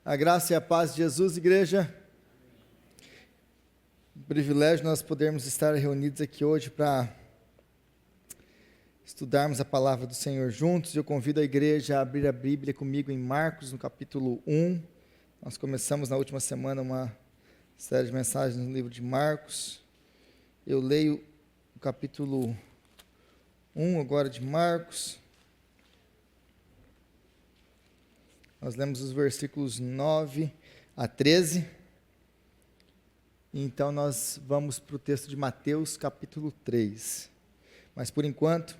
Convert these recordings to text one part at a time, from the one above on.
A graça e a paz de Jesus, igreja. Um privilégio nós podermos estar reunidos aqui hoje para estudarmos a palavra do Senhor juntos. Eu convido a igreja a abrir a Bíblia comigo em Marcos, no capítulo 1. Nós começamos na última semana uma série de mensagens no livro de Marcos. Eu leio o capítulo 1 agora de Marcos. Nós lemos os versículos 9 a 13. Então nós vamos para o texto de Mateus, capítulo 3. Mas por enquanto,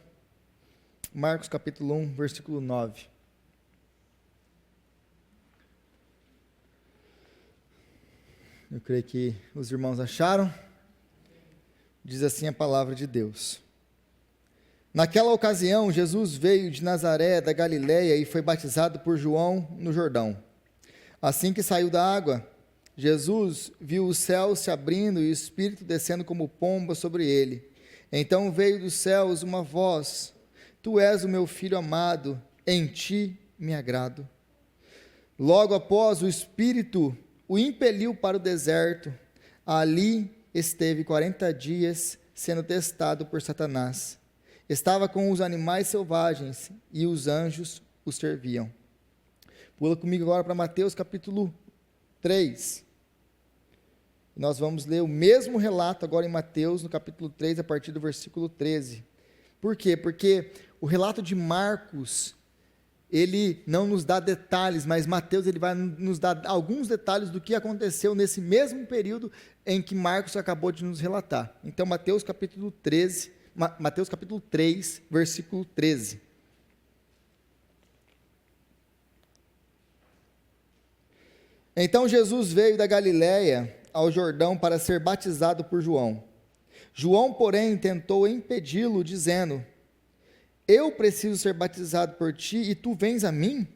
Marcos capítulo 1, versículo 9. Eu creio que os irmãos acharam. Diz assim a palavra de Deus. Naquela ocasião, Jesus veio de Nazaré, da Galiléia, e foi batizado por João no Jordão. Assim que saiu da água, Jesus viu o céu se abrindo e o Espírito descendo como pomba sobre ele. Então veio dos céus uma voz: Tu és o meu Filho amado, em ti me agrado. Logo após, o Espírito o impeliu para o deserto. Ali esteve 40 dias sendo testado por Satanás. Estava com os animais selvagens e os anjos o serviam. Pula comigo agora para Mateus capítulo 3. Nós vamos ler o mesmo relato agora em Mateus, no capítulo 3, a partir do versículo 13. Por quê? Porque o relato de Marcos, ele não nos dá detalhes, mas Mateus ele vai nos dar alguns detalhes do que aconteceu nesse mesmo período em que Marcos acabou de nos relatar. Então, Mateus capítulo 3, versículo 13. Então Jesus veio da Galiléia ao Jordão para ser batizado por João. João, porém, tentou impedi-lo, dizendo: Eu preciso ser batizado por ti e tu vens a mim?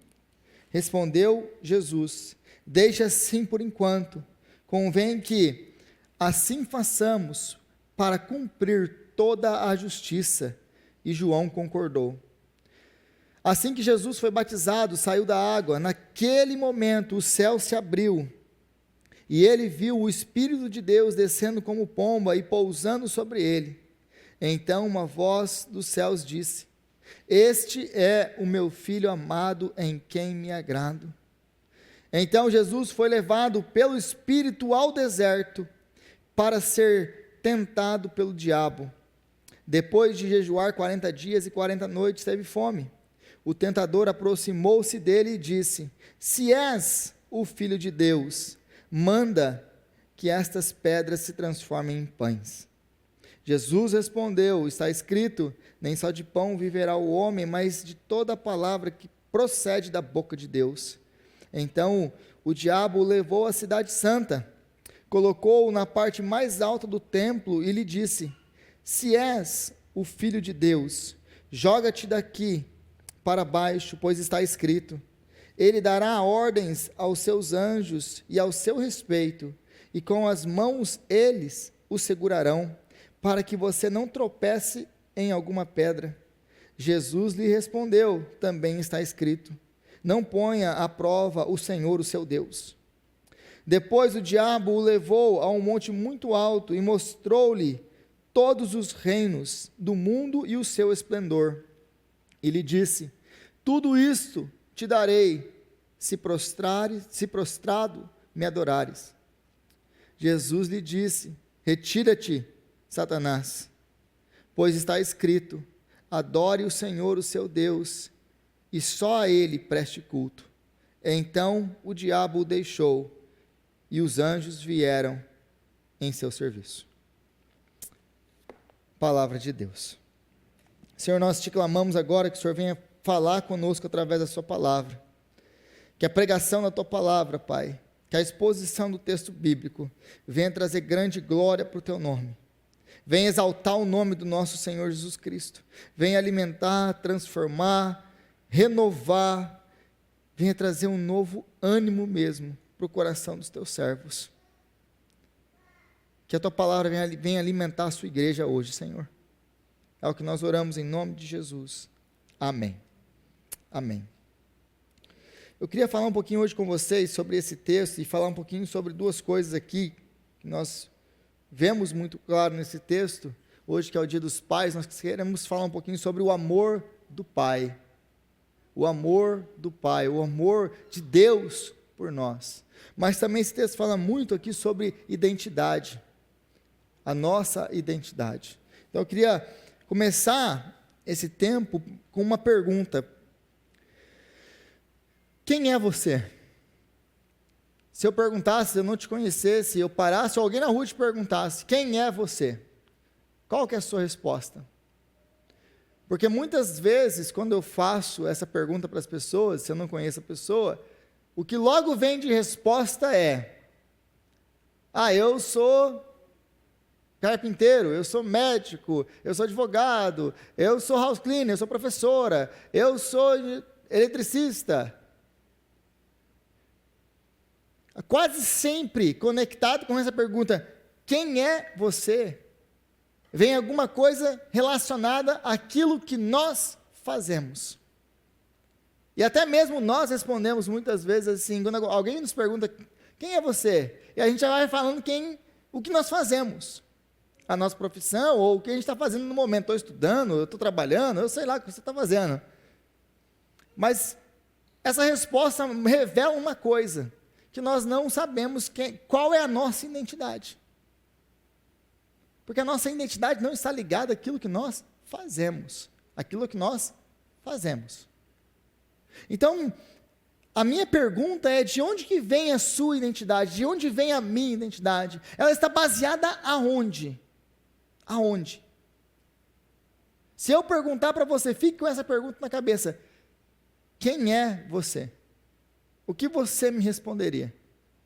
Respondeu Jesus: Deixa assim por enquanto. Convém que assim façamos para cumprir toda a justiça. E João concordou. Assim que Jesus foi batizado, saiu da água. Naquele momento o céu se abriu e ele viu o Espírito de Deus descendo como pomba e pousando sobre ele. Então uma voz dos céus disse: Este é o meu Filho amado, em quem me agrado. Então Jesus foi levado pelo Espírito ao deserto para ser tentado pelo diabo. Depois de jejuar 40 dias e 40 noites, teve fome. O tentador aproximou-se dele e disse: Se és o Filho de Deus, manda que estas pedras se transformem em pães. Jesus respondeu: Está escrito, nem só de pão viverá o homem, mas de toda a palavra que procede da boca de Deus. Então o diabo o levou à cidade santa, colocou-o na parte mais alta do templo e lhe disse: Se és o Filho de Deus, joga-te daqui para baixo, pois está escrito: Ele dará ordens aos seus anjos e ao seu respeito, e com as mãos eles o segurarão, para que você não tropece em alguma pedra. Jesus lhe respondeu: Também está escrito: Não ponha à prova o Senhor, o seu Deus. Depois o diabo o levou a um monte muito alto e mostrou-lhe todos os reinos do mundo e o seu esplendor. E lhe disse: Tudo isto te darei, se prostrado me adorares. Jesus lhe disse: Retira-te, Satanás, pois está escrito: Adore o Senhor, o seu Deus, e só a ele preste culto. Então o diabo o deixou, e os anjos vieram em seu serviço. Palavra de Deus. Senhor, nós te clamamos agora que o Senhor venha falar conosco através da sua palavra, que a pregação da tua palavra, Pai, que a exposição do texto bíblico venha trazer grande glória para o teu nome, venha exaltar o nome do nosso Senhor Jesus Cristo, venha alimentar, transformar, renovar, venha trazer um novo ânimo mesmo para o coração dos teus servos. Que a tua palavra venha alimentar a sua igreja hoje, Senhor. É o que nós oramos em nome de Jesus. Amém. Amém. eu queria falar um pouquinho hoje com vocês sobre esse texto e falar um pouquinho sobre duas coisas aqui que nós vemos muito claro nesse texto. Hoje, que é o Dia dos Pais, nós queremos falar um pouquinho sobre o amor do Pai. O amor do Pai, o amor de Deus por nós. Mas também esse texto fala muito aqui sobre identidade, a nossa identidade. Então eu queria começar esse tempo com uma pergunta: quem é você? Se eu perguntasse, se eu não te conhecesse, eu parasse, ou alguém na rua te perguntasse, quem é você? Qual que é a sua resposta? Porque muitas vezes, quando eu faço essa pergunta para as pessoas, se eu não conheço a pessoa, o que logo vem de resposta é: eu sou carpinteiro, eu sou médico, eu sou advogado, eu sou house cleaner, eu sou professora, eu sou eletricista. Quase sempre conectado com essa pergunta, quem é você? Vem alguma coisa relacionada àquilo que nós fazemos. E até mesmo nós respondemos muitas vezes assim, quando alguém nos pergunta, quem é você? E a gente já vai falando o que nós fazemos. A nossa profissão, ou o que a gente está fazendo no momento. Estou estudando, eu estou trabalhando, eu sei lá o que você está fazendo. Mas essa resposta revela uma coisa, que nós não sabemos qual é a nossa identidade. Porque a nossa identidade não está ligada àquilo que nós fazemos. Aquilo que nós fazemos. Então, a minha pergunta é, de onde que vem a sua identidade? De onde vem a minha identidade? Ela está baseada aonde? Aonde? Se eu perguntar para você, fique com essa pergunta na cabeça: quem é você? O que você me responderia?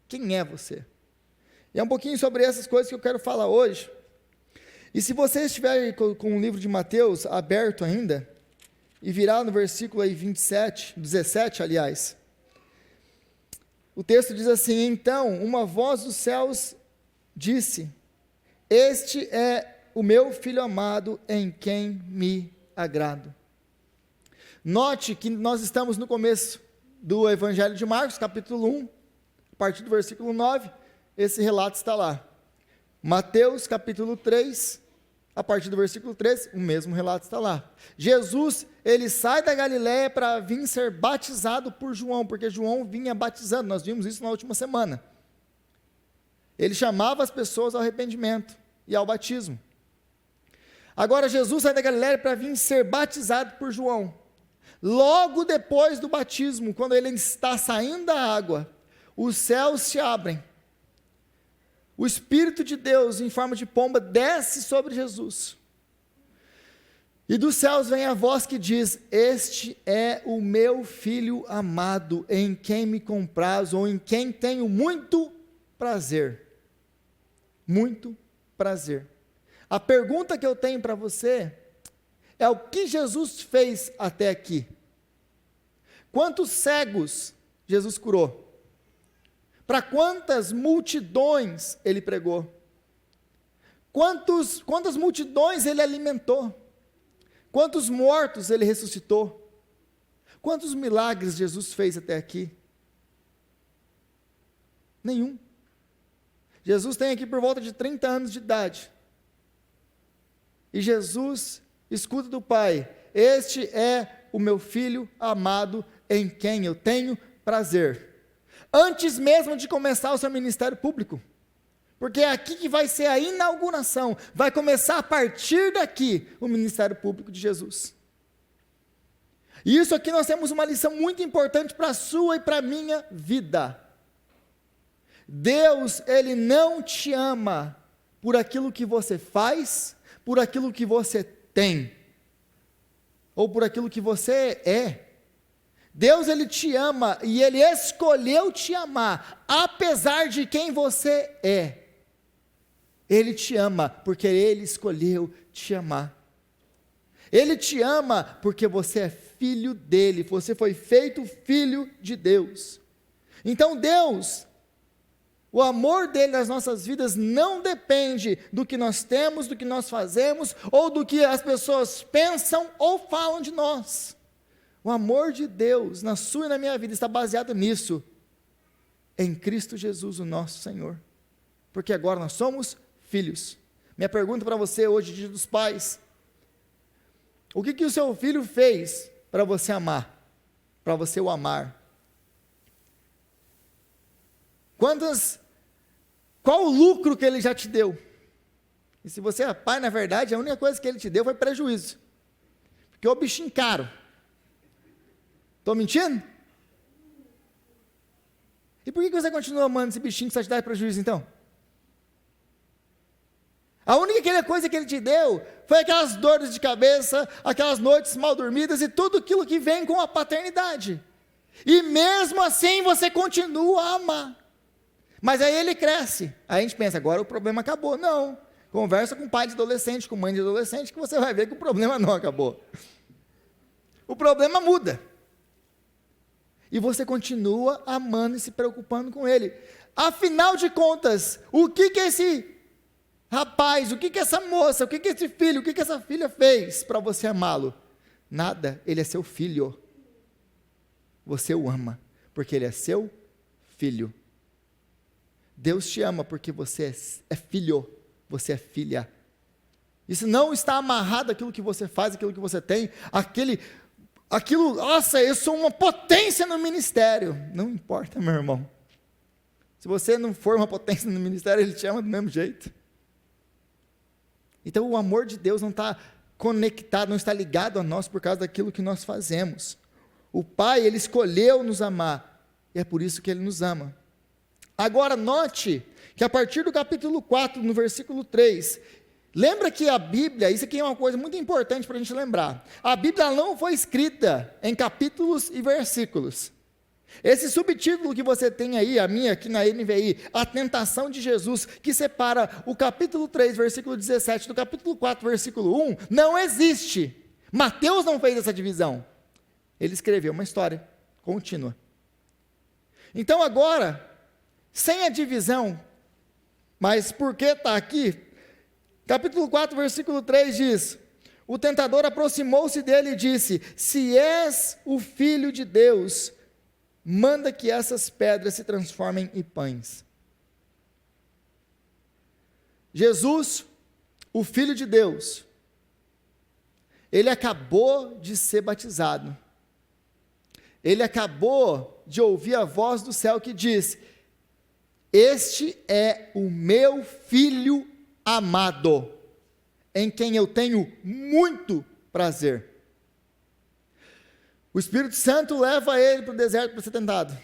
Quem é você? E é um pouquinho sobre essas coisas que eu quero falar hoje. E se você estiver com o livro de Mateus aberto ainda, e virar no versículo aí 17, aliás, o texto diz assim: então, uma voz dos céus disse, este é o meu Filho amado, em quem me agrado. Note que nós estamos no começo do Evangelho de Marcos, capítulo 1, a partir do versículo 9, esse relato está lá. Mateus, capítulo 3, a partir do versículo 13, o mesmo relato está lá. Jesus, ele sai da Galiléia para vir ser batizado por João, porque João vinha batizando, nós vimos isso na última semana. Ele chamava as pessoas ao arrependimento e ao batismo. Agora Jesus sai da Galiléia para vir ser batizado por João. Logo depois do batismo, quando ele está saindo da água, os céus se abrem. O Espírito de Deus, em forma de pomba, desce sobre Jesus. E dos céus vem a voz que diz, este é o meu Filho amado, em quem me comprazo, ou em quem tenho muito prazer. Muito prazer. A pergunta que eu tenho para você é: o que Jesus fez até aqui? Quantos cegos Jesus curou? Para quantas multidões ele pregou? Quantas multidões ele alimentou? Quantos mortos ele ressuscitou? Quantos milagres Jesus fez até aqui? Nenhum. Jesus tem aqui por volta de 30 anos de idade. E Jesus escuta do Pai, este é o meu Filho amado, em quem eu tenho prazer. Antes mesmo de começar o seu ministério público. Porque é aqui que vai ser a inauguração. Vai começar a partir daqui o ministério público de Jesus. E isso aqui nós temos uma lição muito importante para a sua e para a minha vida. Deus, Ele não te ama por aquilo que você faz, por aquilo que você tem, ou por aquilo que você é. Deus, Ele te ama e Ele escolheu te amar, apesar de quem você é. Ele te ama porque Ele escolheu te amar. Ele te ama porque você é filho dEle, você foi feito filho de Deus. Então Deus, o amor dEle nas nossas vidas não depende do que nós temos, do que nós fazemos, ou do que as pessoas pensam ou falam de nós. O amor de Deus na sua e na minha vida está baseado nisso, em Cristo Jesus, o nosso Senhor. Porque agora nós somos filhos. Minha pergunta para você hoje, Dia dos Pais: o que o seu filho fez para você amar? Para você o amar? Qual o lucro que ele já te deu? E se você é pai, na verdade, a única coisa que ele te deu foi prejuízo. Porque é o bichinho caro. Estou mentindo? E por que você continua amando esse bichinho que só te dá prejuízo, então? A única coisa que ele te deu foi aquelas dores de cabeça, aquelas noites mal dormidas e tudo aquilo que vem com a paternidade. E mesmo assim você continua a amar. Mas aí ele cresce. Aí a gente pensa, agora o problema acabou. Não. Conversa com pai de adolescente, com mãe de adolescente, que você vai ver que o problema não acabou. O problema muda. E você continua amando e se preocupando com ele. Afinal de contas, o que esse rapaz, o que essa moça, o que esse filho, o que essa filha fez para você amá-lo? Nada, ele é seu filho. Você o ama, porque ele é seu filho. Deus te ama porque você é filho, você é filha. Isso não está amarrado àquilo que você faz, àquilo que você tem, aquilo, nossa, eu sou uma potência no ministério. Não importa, meu irmão. Se você não for uma potência no ministério, ele te ama do mesmo jeito. Então o amor de Deus não está conectado, não está ligado a nós por causa daquilo que nós fazemos. O Pai, ele escolheu nos amar, e é por isso que ele nos ama. Agora note que a partir do capítulo 4, no versículo 3, lembra que a Bíblia, isso aqui é uma coisa muito importante para a gente lembrar, a Bíblia não foi escrita em capítulos e versículos. Esse subtítulo que você tem aí, a minha aqui na NVI, a tentação de Jesus, que separa o capítulo 3, versículo 17, do capítulo 4, versículo 1, não existe. Mateus não fez essa divisão. Ele escreveu uma história contínua. Então agora, sem a divisão, mas por que está aqui? Capítulo 4, versículo 3 diz: o tentador aproximou-se dele e disse: se és o Filho de Deus, manda que essas pedras se transformem em pães. Jesus, o Filho de Deus, ele acabou de ser batizado. Ele acabou de ouvir a voz do céu que diz: este é o meu Filho amado, em quem eu tenho muito prazer. O Espírito Santo leva ele para o deserto para ser tentado.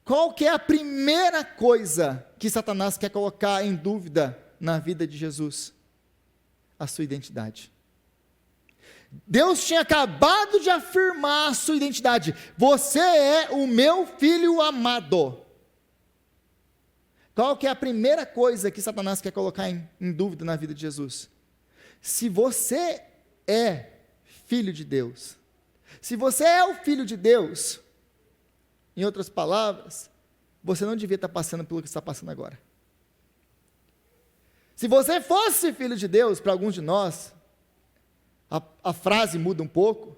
Qual que é a primeira coisa que Satanás quer colocar em dúvida na vida de Jesus? A sua identidade. Deus tinha acabado de afirmar a sua identidade. Você é o meu filho amado. Qual que é a primeira coisa que Satanás quer colocar em dúvida na vida de Jesus? Se você é filho de Deus, se você é o filho de Deus, em outras palavras, você não devia estar passando pelo que está passando agora. Se você fosse filho de Deus, para alguns de nós, a frase muda um pouco.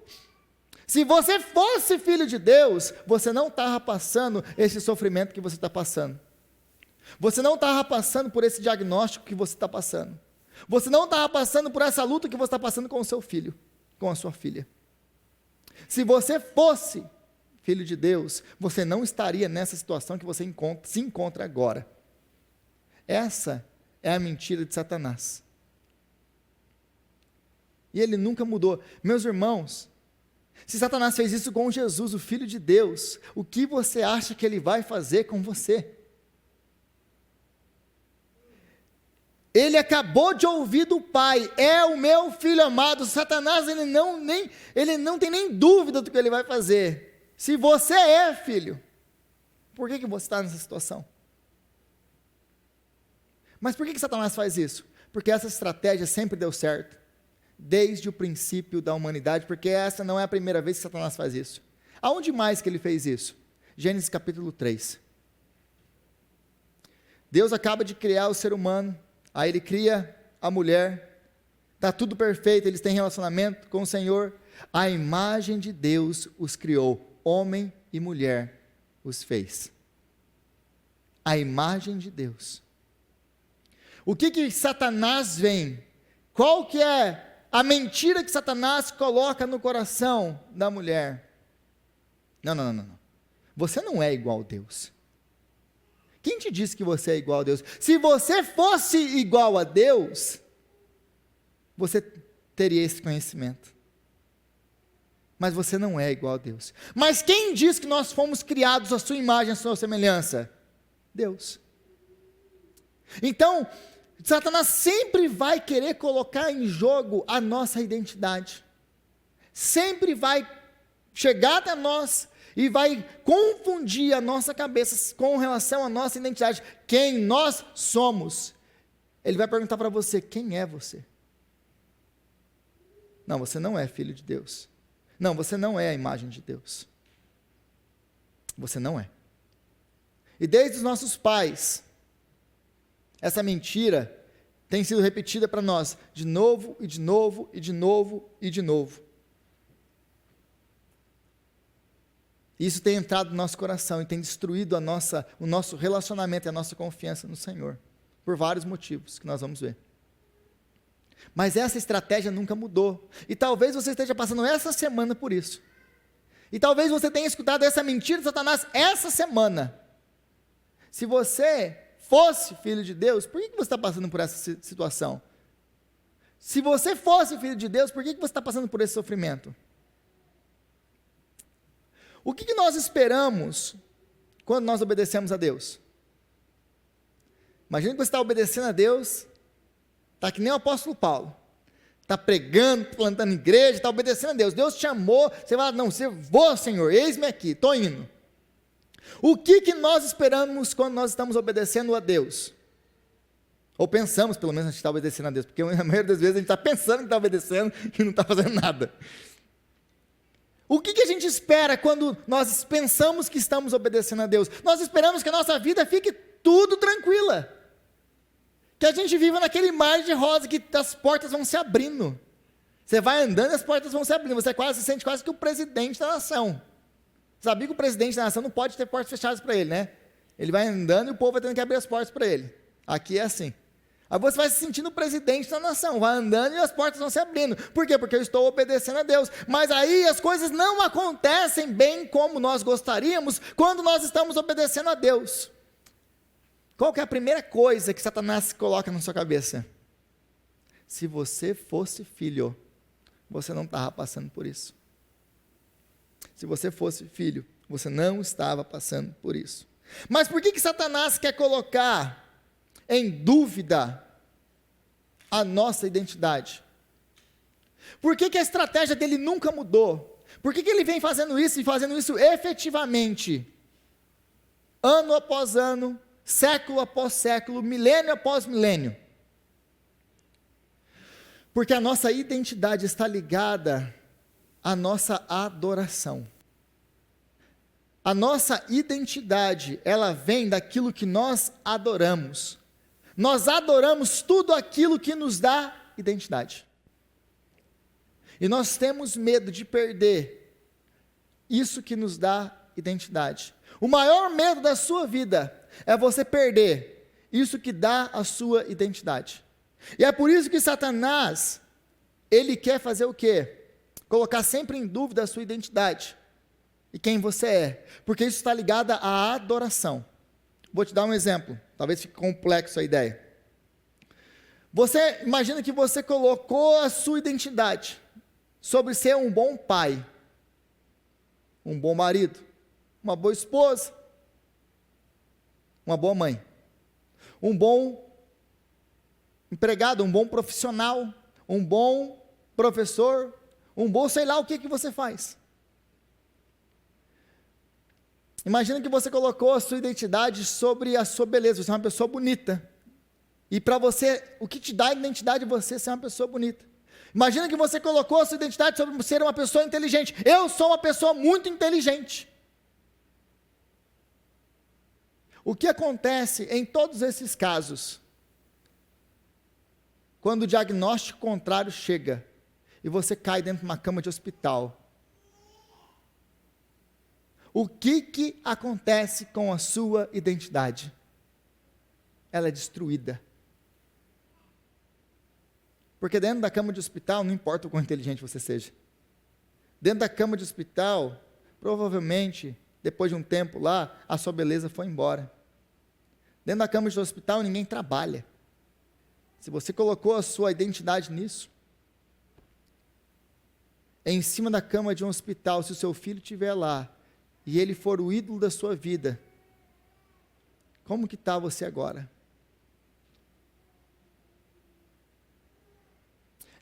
Se você fosse filho de Deus, você não estava passando esse sofrimento que você está passando. Você não estava passando por esse diagnóstico que você está passando. Você não estava passando por essa luta que você está passando com o seu filho, com a sua filha. Se você fosse filho de Deus, você não estaria nessa situação que você se encontra agora. Essa é a mentira de Satanás. E ele nunca mudou. Meus irmãos, se Satanás fez isso com Jesus, o Filho de Deus, o que você acha que ele vai fazer com você? Ele acabou de ouvir do Pai: é o meu filho amado. Satanás, ele não tem nem dúvida do que ele vai fazer. Se você é filho, por que você está nessa situação? Mas por que Satanás faz isso? Porque essa estratégia sempre deu certo, desde o princípio da humanidade, porque essa não é a primeira vez que Satanás faz isso. Aonde mais que ele fez isso? Gênesis capítulo 3. Deus acaba de criar o ser humano, aí ele cria a mulher, está tudo perfeito, eles têm relacionamento com o Senhor, a imagem de Deus os criou, homem e mulher os fez. A imagem de Deus. O que Satanás vem? Qual que é a mentira que Satanás coloca no coração da mulher? Não. Você não é igual a Deus. Quem te disse que você é igual a Deus? Se você fosse igual a Deus, você teria esse conhecimento. Mas você não é igual a Deus. Mas quem diz que nós fomos criados à sua imagem, à sua semelhança? Deus. Então, Satanás sempre vai querer colocar em jogo a nossa identidade. Sempre vai chegar até nós e vai confundir a nossa cabeça com relação à nossa identidade, quem nós somos. Ele vai perguntar para você, quem é você? Não, você não é filho de Deus. Não, você não é a imagem de Deus. Você não é. E desde os nossos pais, essa mentira tem sido repetida para nós, de novo, e de novo, e de novo, e de novo. Isso tem entrado no nosso coração e tem destruído o nosso relacionamento e a nossa confiança no Senhor, por vários motivos que nós vamos ver. Mas essa estratégia nunca mudou, e talvez você esteja passando essa semana por isso, e talvez você tenha escutado essa mentira de Satanás essa semana. Se você fosse filho de Deus, por que você está passando por essa situação? Se você fosse filho de Deus, por que você está passando por esse sofrimento? O que nós esperamos quando nós obedecemos a Deus? Imagina que você está obedecendo a Deus, está que nem o apóstolo Paulo, está pregando, plantando igreja, está obedecendo a Deus. Deus te chamou, você fala, não, vou, Senhor, eis-me aqui, estou indo. O que nós esperamos quando nós estamos obedecendo a Deus? Ou pensamos, pelo menos, a gente está obedecendo a Deus, porque a maioria das vezes a gente está pensando que está obedecendo e não está fazendo nada. O que a gente espera quando nós pensamos que estamos obedecendo a Deus? Nós esperamos que a nossa vida fique tudo tranquila, que a gente viva naquele mar de rosa, que as portas vão se abrindo. Você vai andando e as portas vão se abrindo, você se sente quase que o presidente da nação. Sabia que o presidente da nação não pode ter portas fechadas para ele, né? Ele vai andando e o povo vai tendo que abrir as portas para ele. Aqui é assim. Aí você vai se sentindo o presidente da nação, vai andando e as portas vão se abrindo. Por quê? Porque eu estou obedecendo a Deus. Mas aí as coisas não acontecem bem como nós gostaríamos quando nós estamos obedecendo a Deus. Qual que é a primeira coisa que Satanás coloca na sua cabeça? Se você fosse filho, você não estava passando por isso. Se você fosse filho, você não estava passando por isso. Mas por que Satanás quer colocar em dúvida a nossa identidade? Por que a estratégia dele nunca mudou? Por que ele vem fazendo isso e fazendo isso efetivamente? Ano após ano, século após século, milênio após milênio. Porque a nossa identidade está ligada à nossa adoração. A nossa identidade, ela vem daquilo que nós adoramos. Nós adoramos tudo aquilo que nos dá identidade. E nós temos medo de perder isso que nos dá identidade. O maior medo da sua vida é você perder isso que dá a sua identidade. E é por isso que Satanás, ele quer fazer o quê? Colocar sempre em dúvida a sua identidade e quem você é, porque isso está ligado à adoração. Vou te dar um exemplo, talvez fique complexo a ideia. Você imagina que você colocou a sua identidade sobre ser um bom pai, um bom marido, uma boa esposa, uma boa mãe, um bom empregado, um bom profissional, um bom professor, um bom sei lá o que você faz. Imagina que você colocou a sua identidade sobre a sua beleza, você é uma pessoa bonita. E para você, o que te dá identidade é você ser uma pessoa bonita. Imagina que você colocou a sua identidade sobre ser uma pessoa inteligente. Eu sou uma pessoa muito inteligente. O que acontece em todos esses casos? Quando o diagnóstico contrário chega, e você cai dentro de uma cama de hospital. O que acontece com a sua identidade? Ela é destruída. Porque dentro da cama de hospital, não importa o quão inteligente você seja. Dentro da cama de hospital, provavelmente, depois de um tempo lá, a sua beleza foi embora. Dentro da cama de hospital, ninguém trabalha. Se você colocou a sua identidade nisso, em cima da cama de um hospital, se o seu filho estiver lá, e ele for o ídolo da sua vida, como que está você agora?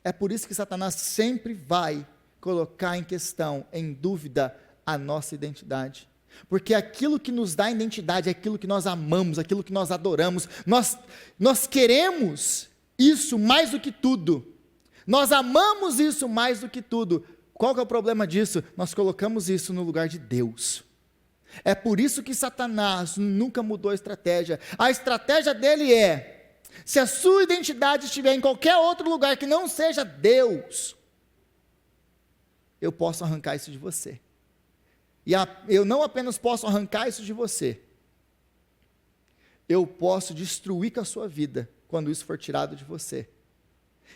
É por isso que Satanás sempre vai colocar em questão, em dúvida, a nossa identidade. Porque aquilo que nos dá identidade é aquilo que nós amamos, aquilo que nós adoramos. Nós queremos isso mais do que tudo. Nós amamos isso mais do que tudo. Qual que é o problema disso? Nós colocamos isso no lugar de Deus. É por isso que Satanás nunca mudou a estratégia. A estratégia dele é: se a sua identidade estiver em qualquer outro lugar que não seja Deus, eu posso arrancar isso de você. E eu não apenas posso arrancar isso de você, eu posso destruir com a sua vida, quando isso for tirado de você.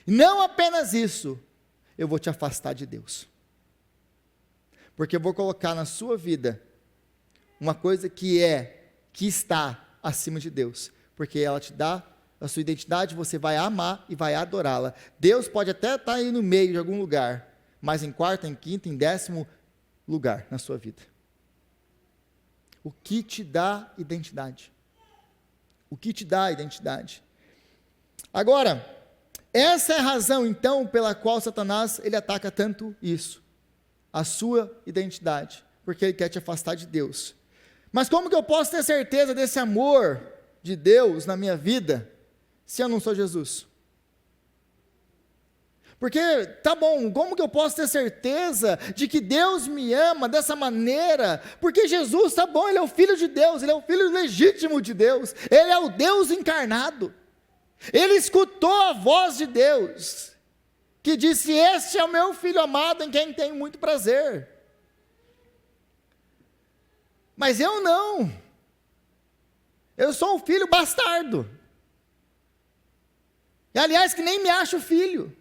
E não apenas isso, eu vou te afastar de Deus. Porque eu vou colocar na sua vida uma coisa que está acima de Deus. Porque ela te dá a sua identidade, você vai amar e vai adorá-la. Deus pode até estar aí no meio de algum lugar, mas em quarto, em quinto, em 10º lugar na sua vida. O que te dá identidade? O que te dá identidade? Agora, essa é a razão então pela qual Satanás ele ataca tanto isso, a sua identidade, porque ele quer te afastar de Deus. Mas como que eu posso ter certeza desse amor de Deus na minha vida, se eu não sou Jesus? Porque, tá bom, como que eu posso ter certeza de que Deus me ama dessa maneira? Porque Jesus, tá bom, Ele é o Filho de Deus, Ele é o Filho legítimo de Deus, Ele é o Deus encarnado. Ele escutou a voz de Deus, que disse: este é o meu Filho amado, em quem tenho muito prazer. Mas eu não. Eu sou um filho bastardo. E, aliás, que nem me acho filho.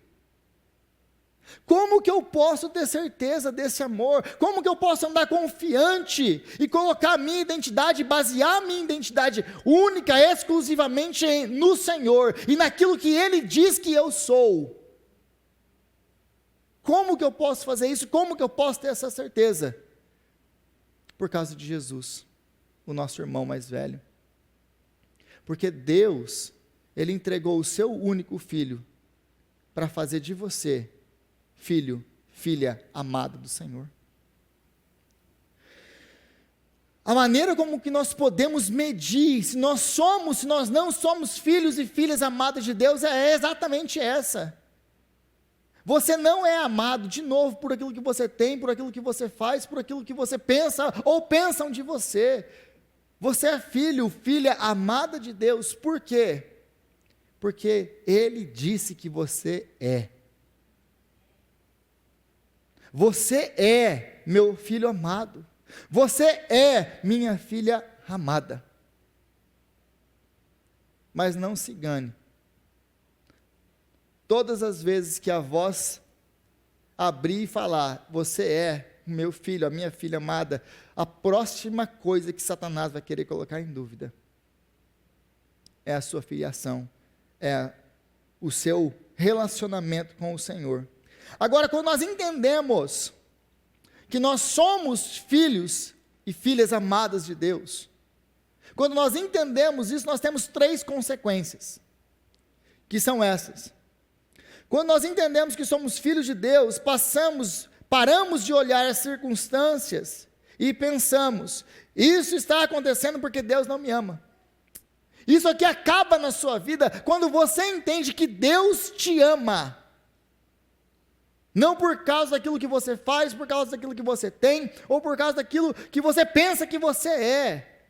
Como que eu posso ter certeza desse amor? Como que eu posso andar confiante e colocar a minha identidade, basear a minha identidade única, exclusivamente no Senhor e naquilo que Ele diz que eu sou? Como que eu posso fazer isso? Como que eu posso ter essa certeza? Por causa de Jesus, o nosso irmão mais velho. Porque Deus, Ele entregou o seu único filho para fazer de você filho, filha amada do Senhor. A maneira como que nós podemos medir se nós somos, se nós não somos filhos e filhas amadas de Deus é exatamente essa. Você não é amado, de novo, por aquilo que você tem, por aquilo que você faz, por aquilo que você pensa ou pensam de você. Você é filho, filha amada de Deus. Por quê? Porque Ele disse que você é. Você é meu filho amado. Você é minha filha amada. Mas não se engane. Todas as vezes que a voz abrir e falar: você é meu filho, a minha filha amada, a próxima coisa que Satanás vai querer colocar em dúvida é a sua filiação, é o seu relacionamento com o Senhor. Agora, quando nós entendemos que nós somos filhos e filhas amadas de Deus, quando nós entendemos isso, nós temos 3 consequências, que são essas. Quando nós entendemos que somos filhos de Deus, paramos de olhar as circunstâncias e pensamos: isso está acontecendo porque Deus não me ama. Isso aqui acaba na sua vida quando você entende que Deus te ama. Não por causa daquilo que você faz, por causa daquilo que você tem, ou por causa daquilo que você pensa que você é.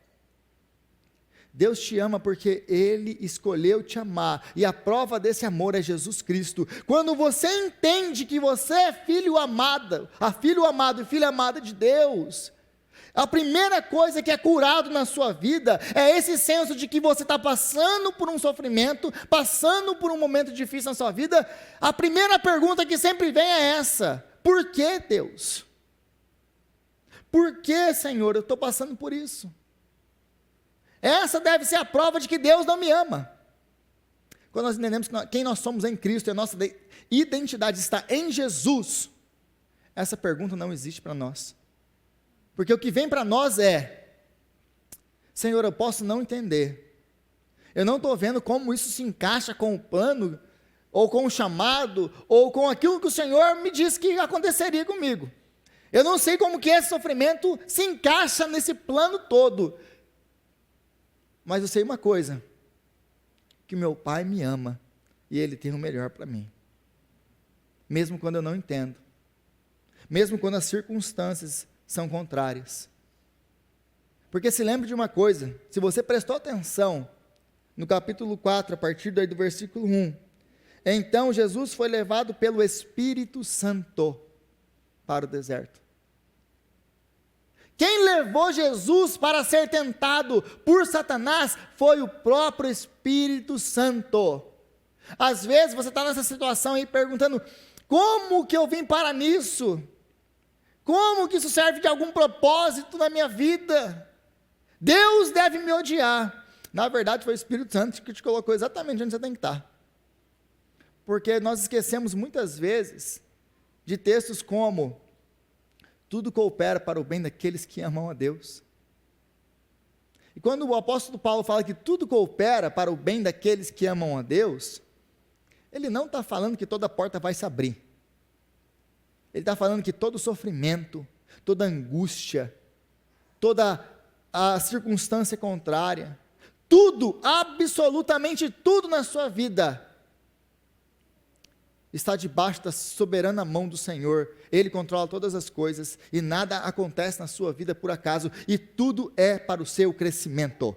Deus te ama porque Ele escolheu te amar, e a prova desse amor é Jesus Cristo. Quando você entende que você é filho amado e filha amada de Deus, a primeira coisa que é curado na sua vida é esse senso de que você está passando por um sofrimento, passando por um momento difícil na sua vida. A primeira pergunta que sempre vem é essa: por que, Deus? Por que, Senhor, eu estou passando por isso? Essa deve ser a prova de que Deus não me ama. Quando nós entendemos quem nós somos em Cristo e a nossa identidade está em Jesus, essa pergunta não existe para nós. Porque o que vem para nós é: Senhor, eu posso não entender, eu não estou vendo como isso se encaixa com o plano, ou com o chamado, ou com aquilo que o Senhor me disse que aconteceria comigo. Eu não sei como que esse sofrimento se encaixa nesse plano todo, mas eu sei uma coisa, que meu Pai me ama, e Ele tem o melhor para mim, mesmo quando eu não entendo, mesmo quando as circunstâncias são contrárias. Porque se lembre de uma coisa, se você prestou atenção, no capítulo 4, a partir do versículo 1, então Jesus foi levado pelo Espírito Santo para o deserto. Quem levou Jesus para ser tentado por Satanás foi o próprio Espírito Santo. Às vezes você está nessa situação aí perguntando: como que eu vim parar nisso? Como que isso serve de algum propósito na minha vida? Deus deve me odiar. Na verdade, foi o Espírito Santo que te colocou exatamente onde você tem que estar. Porque nós esquecemos muitas vezes de textos como: tudo coopera para o bem daqueles que amam a Deus. E quando o apóstolo Paulo fala que tudo coopera para o bem daqueles que amam a Deus, ele não está falando que toda porta vai se abrir. Ele está falando que todo sofrimento, toda angústia, toda a circunstância contrária, tudo, absolutamente tudo na sua vida, está debaixo da soberana mão do Senhor. Ele controla todas as coisas, e nada acontece na sua vida por acaso, e tudo é para o seu crescimento,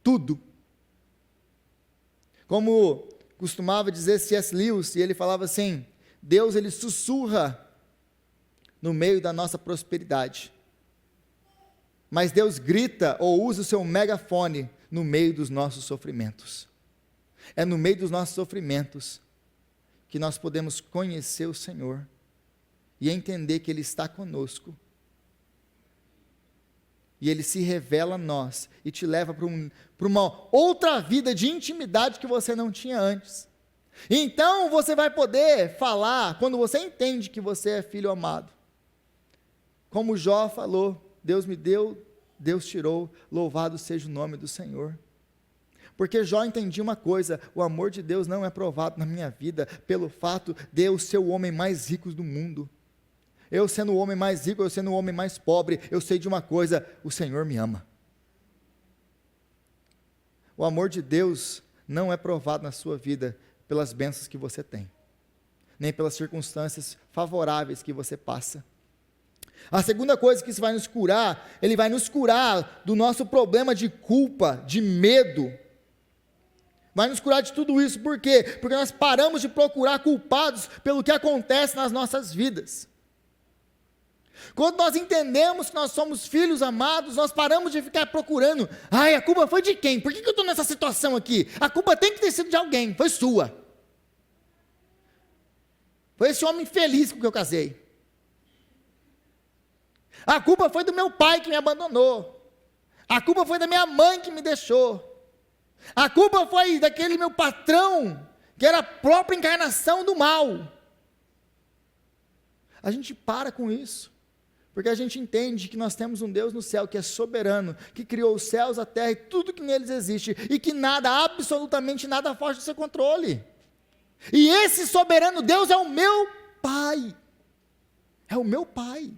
tudo. Como costumava dizer C.S. Lewis, e ele falava assim: Deus, ele sussurra no meio da nossa prosperidade, mas Deus grita ou usa o seu megafone no meio dos nossos sofrimentos. É no meio dos nossos sofrimentos que nós podemos conhecer o Senhor e entender que Ele está conosco, e Ele se revela a nós e te leva para uma outra vida de intimidade que você não tinha antes. Então você vai poder falar, quando você entende que você é filho amado, como Jó falou: Deus me deu, Deus tirou, louvado seja o nome do Senhor. Porque Jó entendia uma coisa: o amor de Deus não é provado na minha vida pelo fato de eu ser o homem mais rico do mundo. Eu sendo o homem mais rico, eu sendo o homem mais pobre, eu sei de uma coisa: o Senhor me ama. O amor de Deus não é provado na sua vida pelas bênçãos que você tem, nem pelas circunstâncias favoráveis que você passa. A segunda coisa que isso vai nos curar, Ele vai nos curar do nosso problema de culpa, de medo. Vai nos curar de tudo isso. Por quê? Porque nós paramos de procurar culpados pelo que acontece nas nossas vidas. Quando nós entendemos que nós somos filhos amados, nós paramos de ficar procurando: ai, a culpa foi de quem? Por que eu estou nessa situação aqui? A culpa tem que ter sido de alguém, foi sua. Foi esse homem infeliz com que eu casei. A culpa foi do meu pai que me abandonou. A culpa foi da minha mãe que me deixou. A culpa foi daquele meu patrão, que era a própria encarnação do mal. A gente para com isso, porque a gente entende que nós temos um Deus no céu que é soberano, que criou os céus, a terra e tudo que neles existe, e que nada, absolutamente nada foge do seu controle. E esse soberano Deus é o meu Pai. É o meu Pai.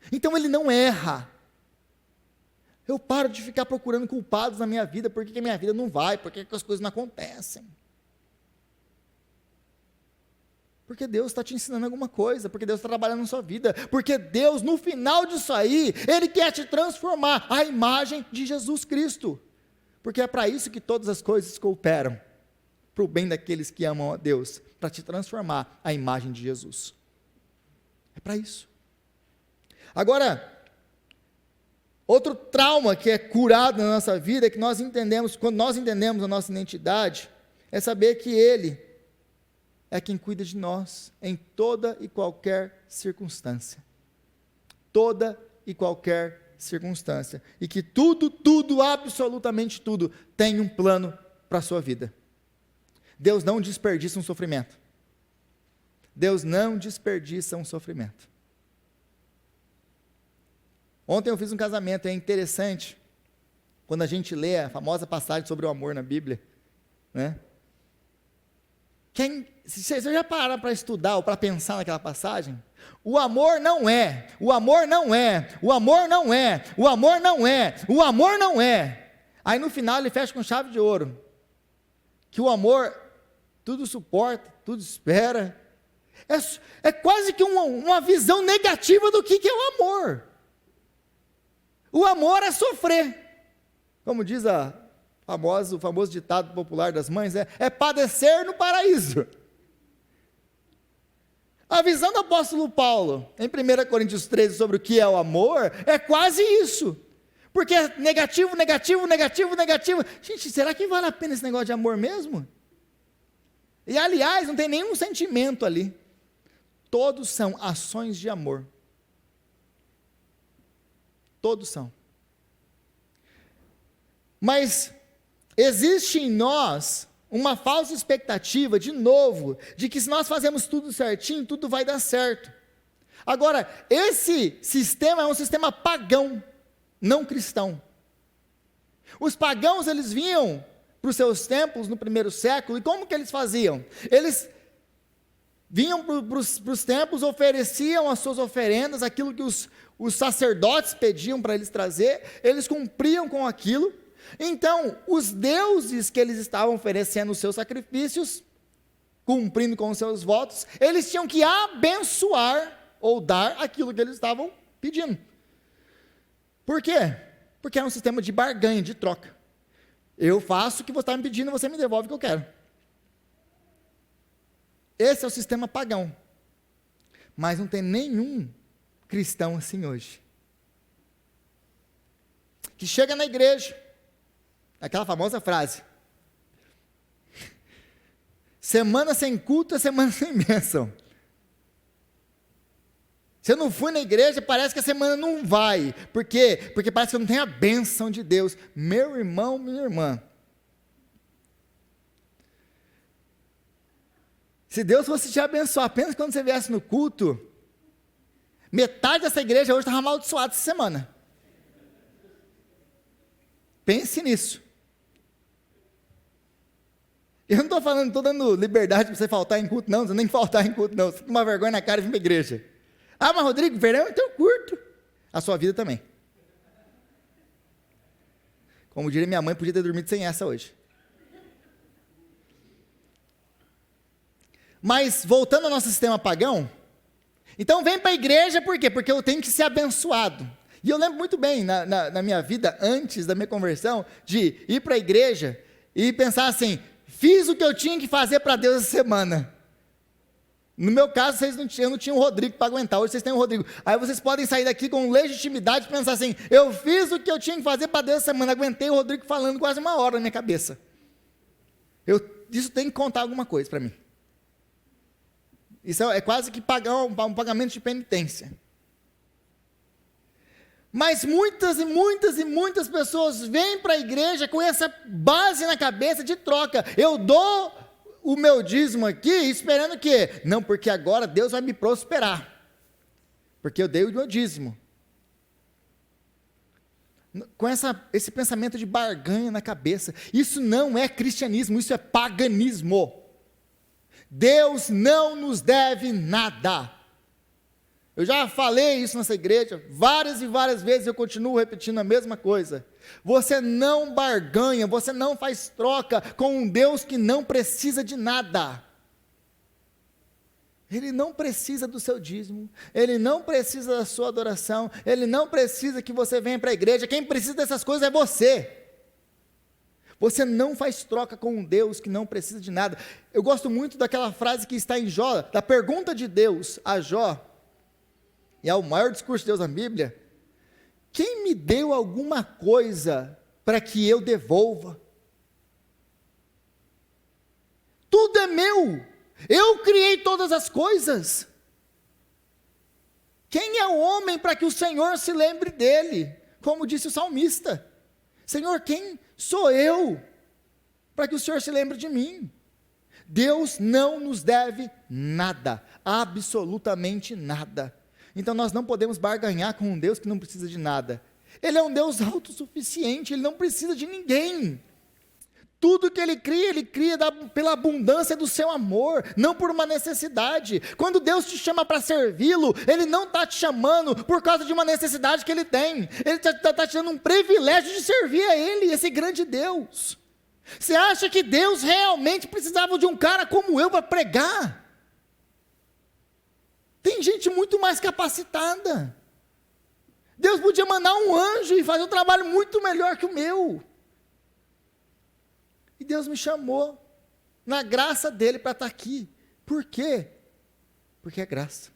Então Ele não erra. Eu paro de ficar procurando culpados na minha vida, porque que a minha vida não vai, porque que as coisas não acontecem. Porque Deus está te ensinando alguma coisa, porque Deus está trabalhando na sua vida, porque Deus, no final disso aí, Ele quer te transformar à imagem de Jesus Cristo. porque é para isso que todas as coisas cooperam, para o bem daqueles que amam a Deus, para te transformar à imagem de Jesus. É para isso. Agora, outro trauma que é curado na nossa vida, é que nós entendemos, quando nós entendemos a nossa identidade, é saber que Ele é quem cuida de nós em toda e qualquer circunstância. Toda e qualquer circunstância. E que tudo, absolutamente tudo, tem um plano para a sua vida. Deus não desperdiça um sofrimento. Deus não desperdiça um sofrimento. Ontem eu fiz um casamento, é interessante, quando a gente lê a famosa passagem sobre o amor na Bíblia, né? Você já pararam para estudar ou para pensar naquela passagem? O amor não é. Aí no final ele fecha com chave de ouro. Que o amor tudo suporta, tudo espera. É quase que uma visão negativa do que é o amor. O amor é sofrer. Como diz o famoso ditado popular das mães, é padecer no paraíso. A visão do apóstolo Paulo, em 1 Coríntios 13, sobre o que é o amor, é quase isso. Porque é negativo. Gente, será que vale a pena esse negócio de amor mesmo? E aliás, não tem nenhum sentimento ali. Todos são ações de amor. Todos são. Mas existe em nós uma falsa expectativa, de novo, de que se nós fazemos tudo certinho, tudo vai dar certo. Agora, esse sistema é um sistema pagão, não cristão. Os pagãos, eles vinham para os seus templos no primeiro século, e como que eles faziam? Eles vinham para os templos, ofereciam as suas oferendas, aquilo que os sacerdotes pediam para eles trazer, eles cumpriam com aquilo. Então, os deuses que eles estavam oferecendo os seus sacrifícios, cumprindo com os seus votos, eles tinham que abençoar ou dar aquilo que eles estavam pedindo. Por quê? Porque é um sistema de barganha, de troca. Eu faço o que você está me pedindo, você me devolve o que eu quero. Esse é o sistema pagão. Mas não tem nenhum cristão assim hoje. Que chega na igreja, aquela famosa frase: semana sem culto é semana sem bênção. Se eu não fui na igreja, parece que a semana não vai. Por quê? Porque parece que eu não tenho a bênção de Deus. Meu irmão, minha irmã, se Deus fosse te abençoar apenas quando você viesse no culto, metade dessa igreja hoje estava amaldiçoada essa semana. Pense nisso. Eu não estou falando, estou dando liberdade para você faltar em culto, não. Você nem faltar em culto, não. Você tem uma vergonha na cara e vem para a igreja. Ah, mas Rodrigo, verão, então eu curto. A sua vida também. Como diria minha mãe, podia ter dormido sem essa hoje. Mas, voltando ao nosso sistema pagão, então vem para a igreja, por quê? Porque eu tenho que ser abençoado. E eu lembro muito bem, na minha vida, antes da minha conversão, de ir para a igreja e pensar assim: fiz o que eu tinha que fazer para Deus essa semana. No meu caso, eu não tinha o Rodrigo para aguentar, hoje vocês têm o Rodrigo. Aí vocês podem sair daqui com legitimidade e pensar assim: eu fiz o que eu tinha que fazer para Deus essa semana, aguentei o Rodrigo falando quase 1 hora na minha cabeça. Isso tem que contar alguma coisa para mim. Isso é quase que pagar um pagamento de penitência. Mas muitas pessoas vêm para a igreja com essa base na cabeça de troca. Eu dou o meu dízimo aqui esperando o quê? Não, porque agora Deus vai me prosperar. Porque eu dei o meu dízimo. Com esse pensamento de barganha na cabeça. Isso não é cristianismo, isso é paganismo. Deus não nos deve nada. Eu já falei isso nessa igreja, várias e várias vezes eu continuo repetindo a mesma coisa. Você não barganha, você não faz troca com um Deus que não precisa de nada. Ele não precisa do seu dízimo, Ele não precisa da sua adoração, Ele não precisa que você venha para a igreja. Quem precisa dessas coisas é você. Você não faz troca com um Deus que não precisa de nada. Eu gosto muito daquela frase que está em Jó, da pergunta de Deus a Jó, e é o maior discurso de Deus na Bíblia: quem me deu alguma coisa para que eu devolva? Tudo é meu, eu criei todas as coisas. Quem é o homem para que o Senhor se lembre dele? Como disse o salmista: Senhor, quem sou eu para que o Senhor se lembre de mim? Deus não nos deve nada, absolutamente nada. Então nós não podemos barganhar com um Deus que não precisa de nada. Ele é um Deus autossuficiente, Ele não precisa de ninguém. Tudo que Ele cria pela abundância do seu amor, não por uma necessidade. Quando Deus te chama para servi-lo, Ele não está te chamando por causa de uma necessidade que Ele tem. Ele está te dando um privilégio de servir a Ele, esse grande Deus. Você acha que Deus realmente precisava de um cara como eu para pregar? Tem gente muito mais capacitada. Deus podia mandar um anjo e fazer um trabalho muito melhor que o meu. E Deus me chamou, na graça dele, para estar aqui. Por quê? Porque é graça.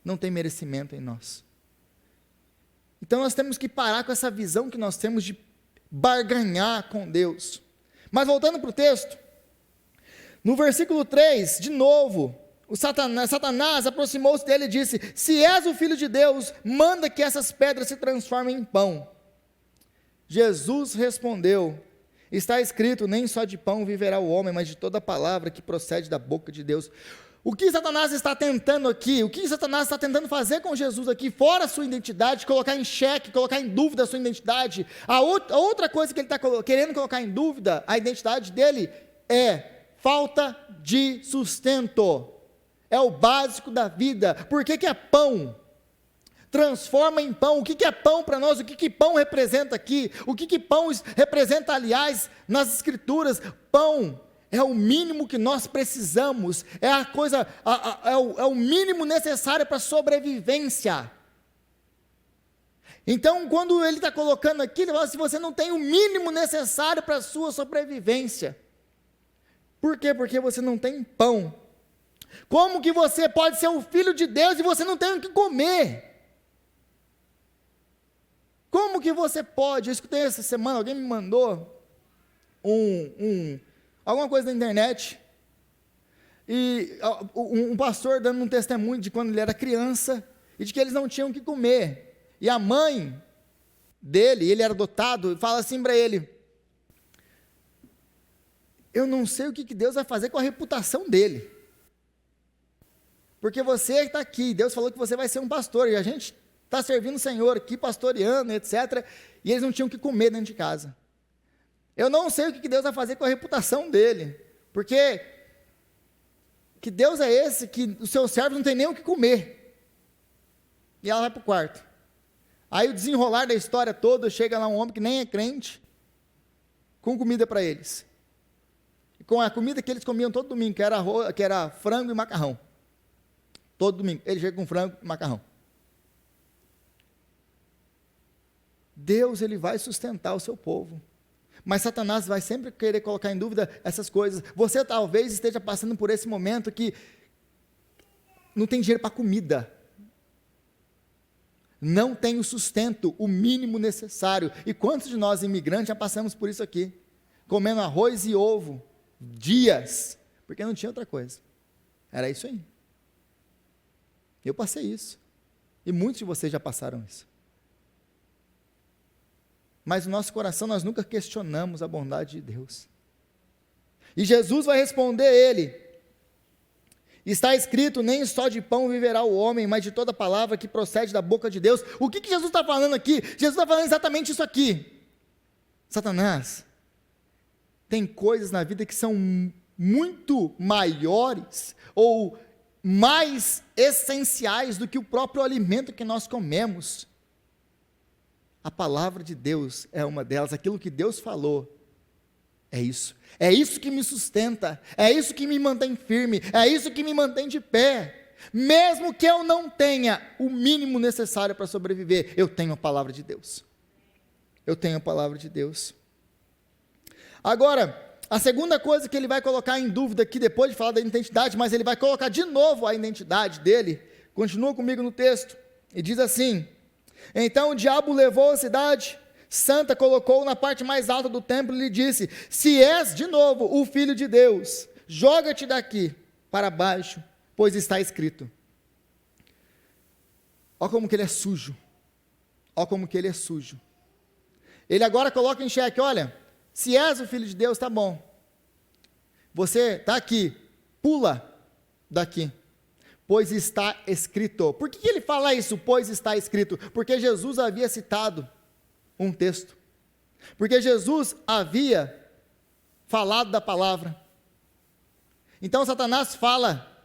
Não tem merecimento em nós. Então nós temos que parar com essa visão que nós temos de barganhar com Deus. Mas voltando para o texto, no versículo 3, de novo, Satanás aproximou-se dele e disse: se és o Filho de Deus, manda que essas pedras se transformem em pão. Jesus respondeu: está escrito, nem só de pão viverá o homem, mas de toda palavra que procede da boca de Deus. O que Satanás está tentando aqui, o que Satanás está tentando fazer com Jesus aqui, fora a sua identidade, colocar em xeque, colocar em dúvida a sua identidade, a outra coisa que ele está querendo colocar em dúvida, a identidade dele, é falta de sustento. É o básico da vida. Por que é pão? Transforma em pão. O que é pão para nós? O que pão representa aqui? O que pão representa, aliás, nas Escrituras? Pão é o mínimo que nós precisamos, é a coisa, é o mínimo necessário para a sobrevivência. Então, quando ele está colocando aqui, ele fala assim: você não tem o mínimo necessário para a sua sobrevivência. Por quê? Porque você não tem pão. Como que você pode ser o Filho de Deus e você não tem o que comer? Como que você pode? Eu escutei essa semana, alguém me mandou alguma coisa na internet, e um pastor dando um testemunho de quando ele era criança, e de que eles não tinham o que comer, e a mãe dele, ele era adotado, fala assim para ele: eu não sei o que Deus vai fazer com a reputação dele, porque você está aqui, Deus falou que você vai ser um pastor, e a gente está servindo o Senhor aqui, pastoreando, etc., e eles não tinham o que comer dentro de casa. Eu não sei o que Deus vai fazer com a reputação dele, porque que Deus é esse que os seus servos não têm nem o que comer, e ela vai para o quarto. Aí o desenrolar da história toda, chega lá um homem que nem é crente, com comida para eles, e com a comida que eles comiam todo domingo, que era frango e macarrão, todo domingo, ele chega com frango e macarrão. Deus, ele vai sustentar o seu povo, mas Satanás vai sempre querer colocar em dúvida essas coisas. Você talvez esteja passando por esse momento que não tem dinheiro para comida, não tem o sustento, o mínimo necessário. E quantos de nós imigrantes já passamos por isso aqui, comendo arroz e ovo, dias, porque não tinha outra coisa, era isso aí. Eu passei isso, e muitos de vocês já passaram isso. Mas no nosso coração nós nunca questionamos a bondade de Deus. E Jesus vai responder a ele: está escrito, nem só de pão viverá o homem, mas de toda palavra que procede da boca de Deus. O que Jesus está falando aqui? Jesus está falando exatamente isso aqui. Satanás, tem coisas na vida que são muito maiores, ou mais essenciais do que o próprio alimento que nós comemos. A palavra de Deus é uma delas, aquilo que Deus falou, é isso que me sustenta, é isso que me mantém firme, é isso que me mantém de pé, mesmo que eu não tenha o mínimo necessário para sobreviver, eu tenho a palavra de Deus, eu tenho a palavra de Deus. Agora, a segunda coisa que ele vai colocar em dúvida aqui, depois de falar da identidade, mas ele vai colocar de novo a identidade dele, continua comigo no texto, e diz assim: então o diabo levou a cidade santa, colocou na parte mais alta do templo e lhe disse: se és de novo o filho de Deus, joga-te daqui para baixo, pois está escrito. Olha como que ele é sujo, olha como que ele é sujo. Ele agora coloca em xeque: olha, se és o filho de Deus, tá bom, você está aqui, pula daqui, pois está escrito. Por que ele fala isso, pois está escrito? Porque Jesus havia citado um texto, porque Jesus havia falado da palavra. Então Satanás fala: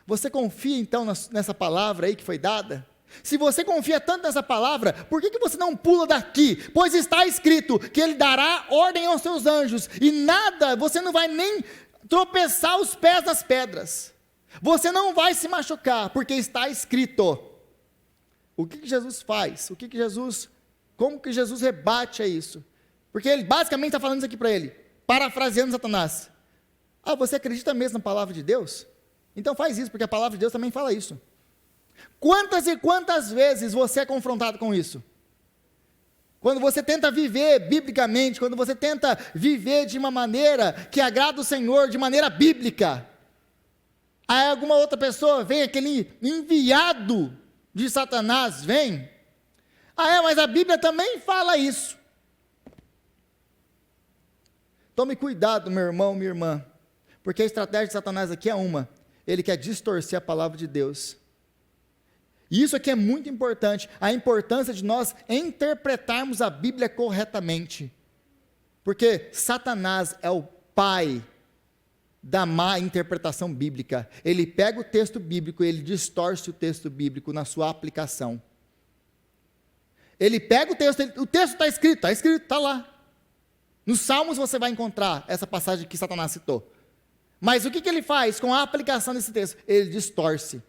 você confia então nessa palavra aí que foi dada? Se você confia tanto nessa palavra, por que você não pula daqui? Pois está escrito que ele dará ordem aos seus anjos, e nada, você não vai nem tropeçar os pés nas pedras, você não vai se machucar, porque está escrito. O que Jesus faz? Como que Jesus rebate a isso? Porque ele basicamente está falando isso aqui para ele, parafraseando Satanás: você acredita mesmo na palavra de Deus? Então faz isso, porque a palavra de Deus também fala isso. Quantas e quantas vezes você é confrontado com isso? Quando você tenta viver biblicamente, quando você tenta viver de uma maneira que agrada o Senhor, de maneira bíblica, aí alguma outra pessoa vem, aquele enviado de Satanás, vem: mas a Bíblia também fala isso. Tome cuidado, meu irmão, minha irmã, porque a estratégia de Satanás aqui é uma: ele quer distorcer a palavra de Deus. E isso aqui é muito importante, a importância de nós interpretarmos a Bíblia corretamente, porque Satanás é o pai da má interpretação bíblica. Ele pega o texto bíblico e ele distorce o texto bíblico na sua aplicação. Ele pega o texto está escrito, está lá. Nos Salmos você vai encontrar essa passagem que Satanás citou. Mas o que ele faz com a aplicação desse texto? Ele distorce,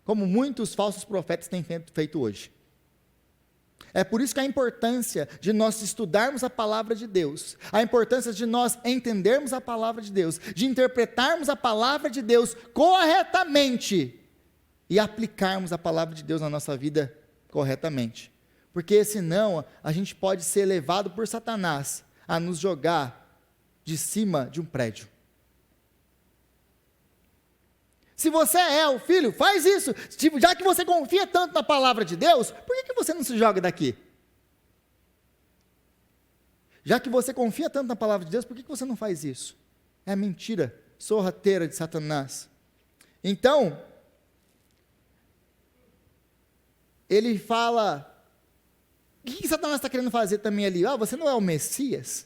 como muitos falsos profetas têm feito hoje. É por isso que a importância de nós estudarmos a palavra de Deus, a importância de nós entendermos a palavra de Deus, de interpretarmos a palavra de Deus corretamente e aplicarmos a palavra de Deus na nossa vida corretamente. Porque senão a gente pode ser levado por Satanás a nos jogar de cima de um prédio. Se você é o filho, faz isso. Já que você confia tanto na palavra de Deus, por que você não se joga daqui? Já que você confia tanto na palavra de Deus, por que você não faz isso? É mentira sorrateira de Satanás. Então, ele fala: o que Satanás está querendo fazer também ali? Você não é o Messias?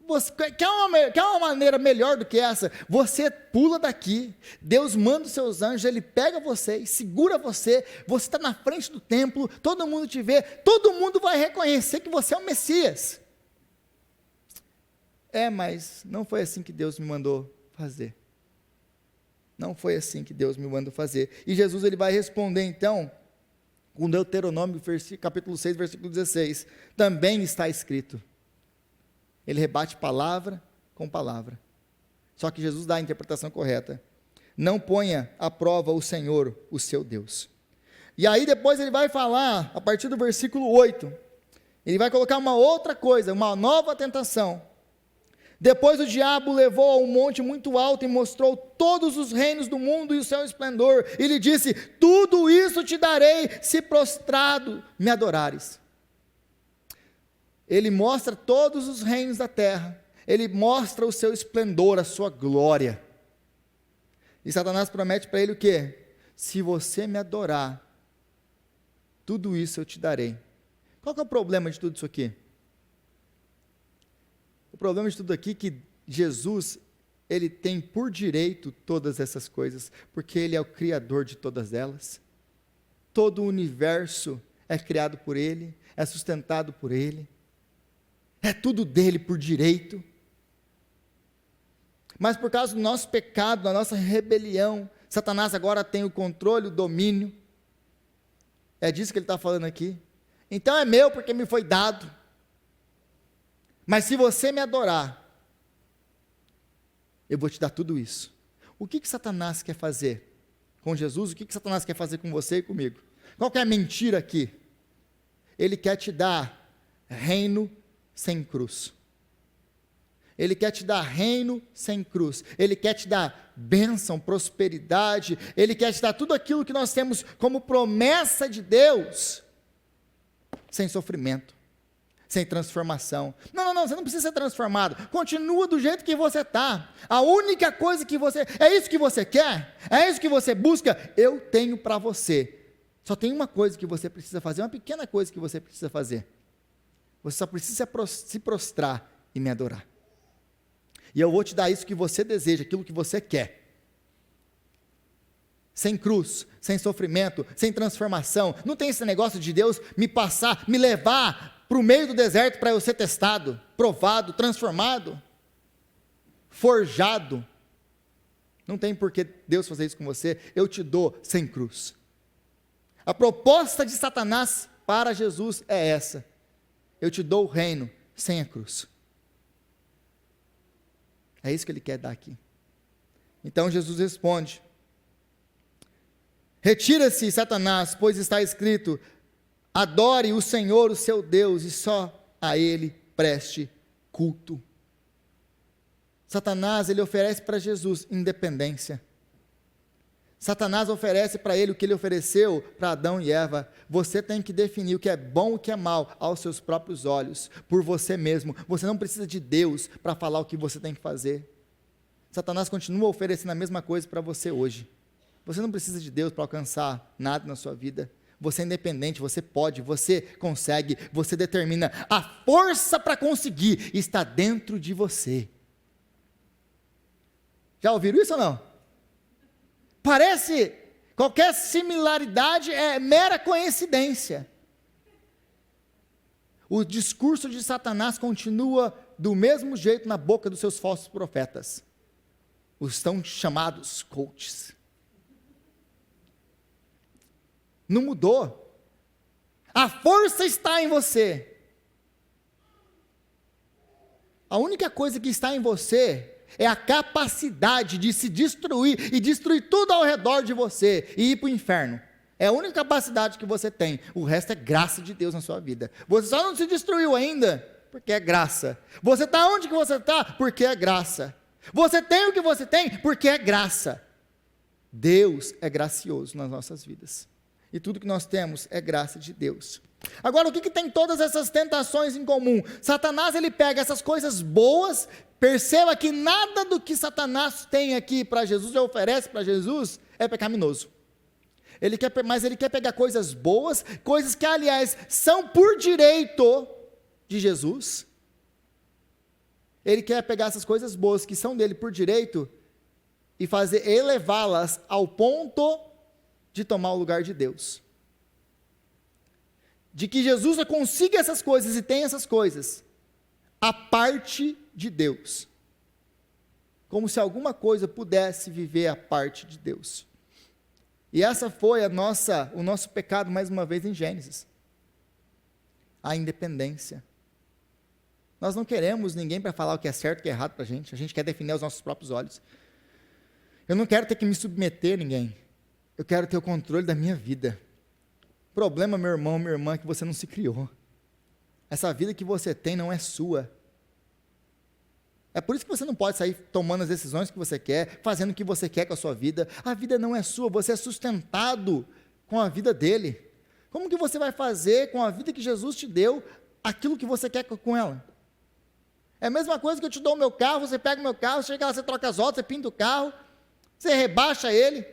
Você quer uma maneira melhor do que essa? Você pula daqui, Deus manda os seus anjos, Ele pega você e segura você, você está na frente do templo, todo mundo te vê, todo mundo vai reconhecer que você é o Messias. Mas não foi assim que Deus me mandou fazer. Não foi assim que Deus me mandou fazer. E Jesus ele vai responder então, com Deuteronômio, capítulo 6, versículo 16, também está escrito. Ele rebate palavra com palavra. Só que Jesus dá a interpretação correta. Não ponha à prova o Senhor, o seu Deus. E aí depois ele vai falar, a partir do versículo 8, ele vai colocar uma outra coisa, uma nova tentação. Depois o diabo levou a um monte muito alto e mostrou todos os reinos do mundo e o seu esplendor. E lhe disse: tudo isso te darei, se prostrado me adorares. Ele mostra todos os reinos da terra, ele mostra o seu esplendor, a sua glória. E Satanás promete para ele o quê? Se você me adorar, tudo isso eu te darei. Qual que é o problema de tudo isso aqui? O problema de tudo aqui é que Jesus, ele tem por direito todas essas coisas, porque ele é o criador de todas elas. Todo o universo é criado por ele, é sustentado por ele. É tudo dele por direito. Mas por causa do nosso pecado, da nossa rebelião, Satanás agora tem o controle, o domínio. É disso que ele está falando aqui. Então é meu porque me foi dado. Mas se você me adorar, eu vou te dar tudo isso. O que Satanás quer fazer com Jesus? O que Satanás quer fazer com você e comigo? Qual que é a mentira aqui? Ele quer te dar reino sem cruz. Ele quer te dar reino sem cruz. Ele quer te dar bênção, prosperidade. Ele quer te dar tudo aquilo que nós temos como promessa de Deus, sem sofrimento, sem transformação. Não, você não precisa ser transformado. Continua do jeito que você está. A única coisa que você... É isso que você quer? É isso que você busca? Eu tenho para você. Só tem uma coisa que você precisa fazer, uma pequena coisa que você precisa fazer. Você só precisa se prostrar e me adorar. E eu vou te dar isso que você deseja, aquilo que você quer. Sem cruz, sem sofrimento, sem transformação. Não tem esse negócio de Deus me passar, me levar para o meio do deserto para eu ser testado, provado, transformado, forjado. Não tem por que Deus fazer isso com você. Eu te dou sem cruz. A proposta de Satanás para Jesus é essa. Eu te dou o reino sem a cruz. É isso que ele quer dar aqui. Então Jesus responde: retira-se, Satanás, pois está escrito: adore o Senhor, o seu Deus, e só a ele preste culto. Satanás, ele oferece para Jesus independência. Satanás oferece para ele o que ele ofereceu para Adão e Eva. Você tem que definir o que é bom e o que é mal aos seus próprios olhos, por você mesmo. Você não precisa de Deus para falar o que você tem que fazer. Satanás continua oferecendo a mesma coisa para você hoje. Você não precisa de Deus para alcançar nada na sua vida. Você é independente, você pode, você consegue, você determina. A força para conseguir está dentro de você. Já ouviram isso ou não? Parece, qualquer similaridade é mera coincidência. O discurso de Satanás continua do mesmo jeito na boca dos seus falsos profetas. Os tão chamados coaches. Não mudou. A força está em você. A única coisa que está em você é a capacidade de se destruir e destruir tudo ao redor de você e ir para o inferno. É a única capacidade que você tem. O resto é graça de Deus na sua vida. Você só não se destruiu ainda porque é graça. Você está onde que você está porque é graça. Você tem o que você tem porque é graça. Deus é gracioso nas nossas vidas. E tudo que nós temos é graça de Deus. Agora, o que tem todas essas tentações em comum? Satanás, ele pega essas coisas boas. Perceba que nada do que Satanás tem aqui para Jesus, ou oferece para Jesus, é pecaminoso. Mas ele quer pegar coisas boas, coisas que, aliás, são por direito de Jesus. Ele quer pegar essas coisas boas que são dele por direito e elevá-las ao ponto de tomar o lugar de Deus. De que Jesus consiga essas coisas e tenha essas coisas a parte de Deus. Como se alguma coisa pudesse viver a parte de Deus. E essa foi o nosso pecado, mais uma vez, em Gênesis. A independência. Nós não queremos ninguém para falar o que é certo e o que é errado para a gente quer definir aos nossos próprios olhos. Eu não quero ter que me submeter a ninguém, eu quero ter o controle da minha vida. O problema, meu irmão, minha irmã, é que você não se criou. Essa vida que você tem não é sua. É por isso que você não pode sair tomando as decisões que você quer, fazendo o que você quer com a sua vida. A vida não é sua, você é sustentado com a vida dele. Como que você vai fazer com a vida que Jesus te deu, aquilo que você quer com ela? É a mesma coisa que eu te dou o meu carro, você pega o meu carro, chega lá, você troca as rodas, você pinta o carro, você rebaixa ele,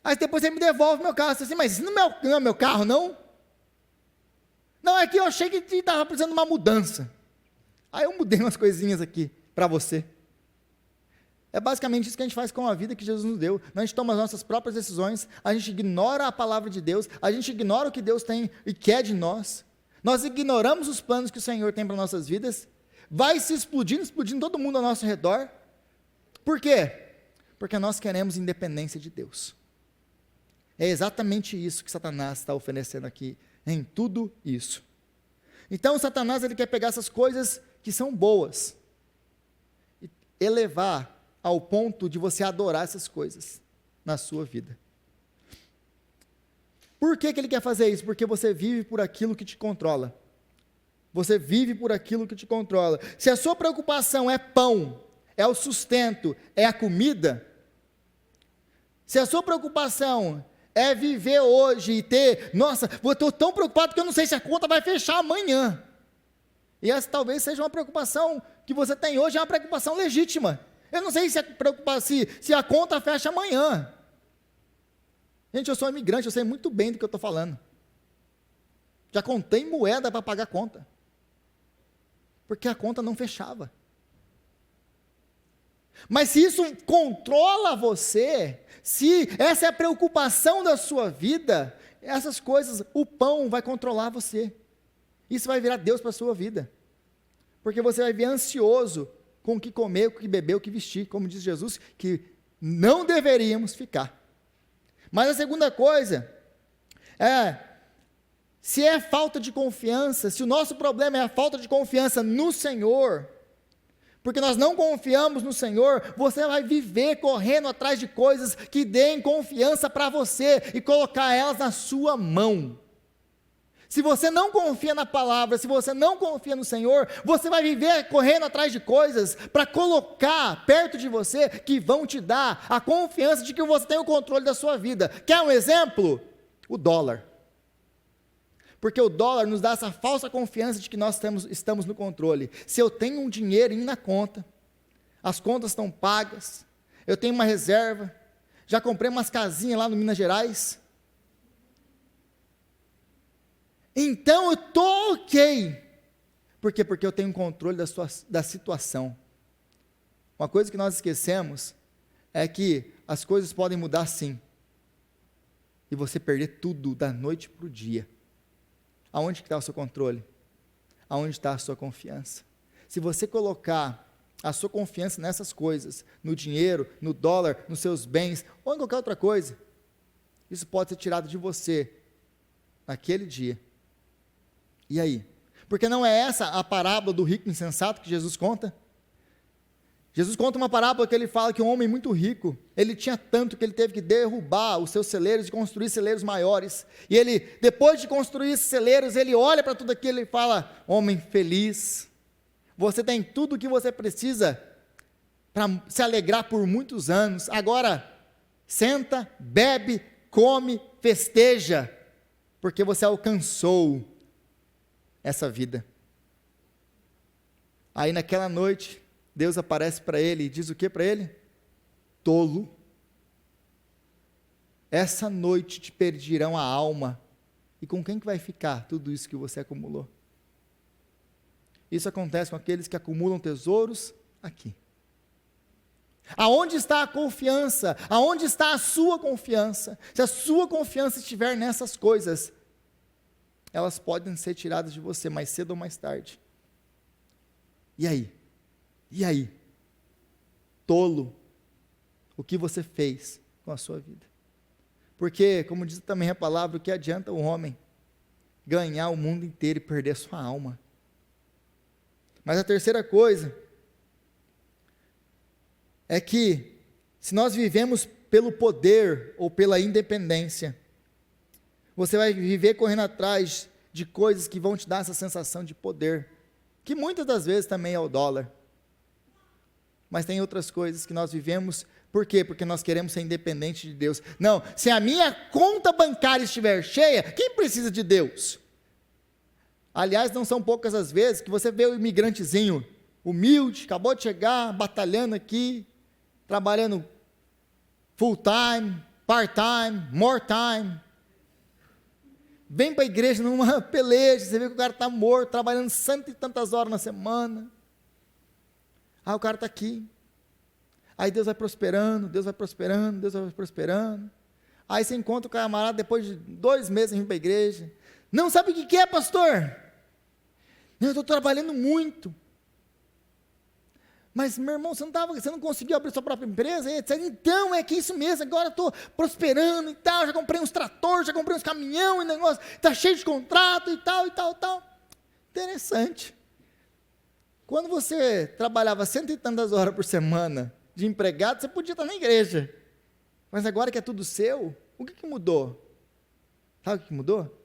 aí depois você me devolve o meu carro. Você diz assim, mas isso não é meu carro, não? Não, é que eu achei que estava precisando de uma mudança. Aí eu mudei umas coisinhas aqui para você. É basicamente isso que a gente faz com a vida que Jesus nos deu. A gente toma as nossas próprias decisões, a gente ignora a palavra de Deus, a gente ignora o que Deus tem e quer de nós. Nós ignoramos os planos que o Senhor tem para nossas vidas. Vai se explodindo todo mundo ao nosso redor. Por quê? Porque nós queremos independência de Deus. É exatamente isso que Satanás está oferecendo aqui, em tudo isso. Então, Satanás, ele quer pegar essas coisas que são boas, e elevar ao ponto de você adorar essas coisas na sua vida. Por que ele quer fazer isso? Porque você vive por aquilo que te controla. Você vive por aquilo que te controla. Se a sua preocupação é pão, é o sustento, é a comida, se a sua preocupação é viver hoje e ter, nossa, eu estou tão preocupado que eu não sei se a conta vai fechar amanhã. E essa talvez seja uma preocupação que você tem hoje, é uma preocupação legítima. Eu não sei se a conta fecha amanhã. Gente, eu sou imigrante, eu sei muito bem do que eu estou falando. Já contei moeda para pagar a conta. Porque a conta não fechava. Mas se isso controla você, se essa é a preocupação da sua vida, essas coisas, o pão vai controlar você. Isso vai virar Deus para a sua vida. Porque você vai vir ansioso com o que comer, o que beber, o que vestir. Como diz Jesus, que não deveríamos ficar. Mas a segunda coisa se é falta de confiança, se o nosso problema é a falta de confiança no Senhor, porque nós não confiamos no Senhor, você vai viver correndo atrás de coisas que deem confiança para você e colocar elas na sua mão. Se você não confia na palavra, se você não confia no Senhor, você vai viver correndo atrás de coisas para colocar perto de você que vão te dar a confiança de que você tem o controle da sua vida. Quer um exemplo? O dólar. Porque o dólar nos dá essa falsa confiança de que nós estamos no controle. Se eu tenho um dinheirinho na conta, as contas estão pagas, eu tenho uma reserva, já comprei umas casinhas lá no Minas Gerais, então eu estou ok. Por quê? Porque eu tenho controle da situação. Uma coisa que nós esquecemos é que as coisas podem mudar sim, e você perder tudo da noite para o dia. Aonde está o seu controle? Aonde está a sua confiança? Se você colocar a sua confiança nessas coisas, no dinheiro, no dólar, nos seus bens, ou em qualquer outra coisa, isso pode ser tirado de você naquele dia. E aí? Porque não é essa a parábola do rico insensato que Jesus conta? Jesus conta uma parábola que ele fala que um homem muito rico, ele tinha tanto que ele teve que derrubar os seus celeiros e construir celeiros maiores. E ele, depois de construir esses celeiros, ele olha para tudo aquilo e fala: homem feliz, você tem tudo o que você precisa para se alegrar por muitos anos. Agora, senta, bebe, come, festeja, porque você alcançou essa vida. Aí naquela noite, Deus aparece para ele e diz o que para ele? Tolo, essa noite te perdirão a alma. E com quem que vai ficar tudo isso que você acumulou? Isso acontece com aqueles que acumulam tesouros aqui. Aonde está a confiança? Aonde está a sua confiança? Se a sua confiança estiver nessas coisas, elas podem ser tiradas de você mais cedo ou mais tarde. E aí? E aí? Tolo, o que você fez com a sua vida? Porque, como diz também a palavra, o que adianta o homem ganhar o mundo inteiro e perder a sua alma? Mas a terceira coisa é que, se nós vivemos pelo poder ou pela independência, você vai viver correndo atrás de coisas que vão te dar essa sensação de poder, que muitas das vezes também é o dólar. Mas tem outras coisas que nós vivemos, por quê? Porque nós queremos ser independentes de Deus. Não, se a minha conta bancária estiver cheia, quem precisa de Deus? Aliás, não são poucas as vezes que você vê o imigrantezinho humilde, acabou de chegar, batalhando aqui, trabalhando full time, part time, more time, vem para a igreja numa peleja, você vê que o cara está morto, trabalhando 100 e tantas horas na semana. O cara está aqui. Aí Deus vai prosperando, Deus vai prosperando, Deus vai prosperando. Aí você encontra o camarada depois de 2 meses indo para a igreja. Não sabe o que é, pastor? Eu estou trabalhando muito. Mas, meu irmão, você não conseguiu abrir sua própria empresa? Etc. Então, é que isso mesmo, agora eu estou prosperando e tal, já comprei uns tratores, já comprei uns caminhão, e negócio, está cheio de contrato e tal, e tal, e tal. Interessante. Quando você trabalhava 100 e tantas horas por semana de empregado, você podia estar na igreja. Mas agora que é tudo seu, o que mudou? Sabe o que mudou?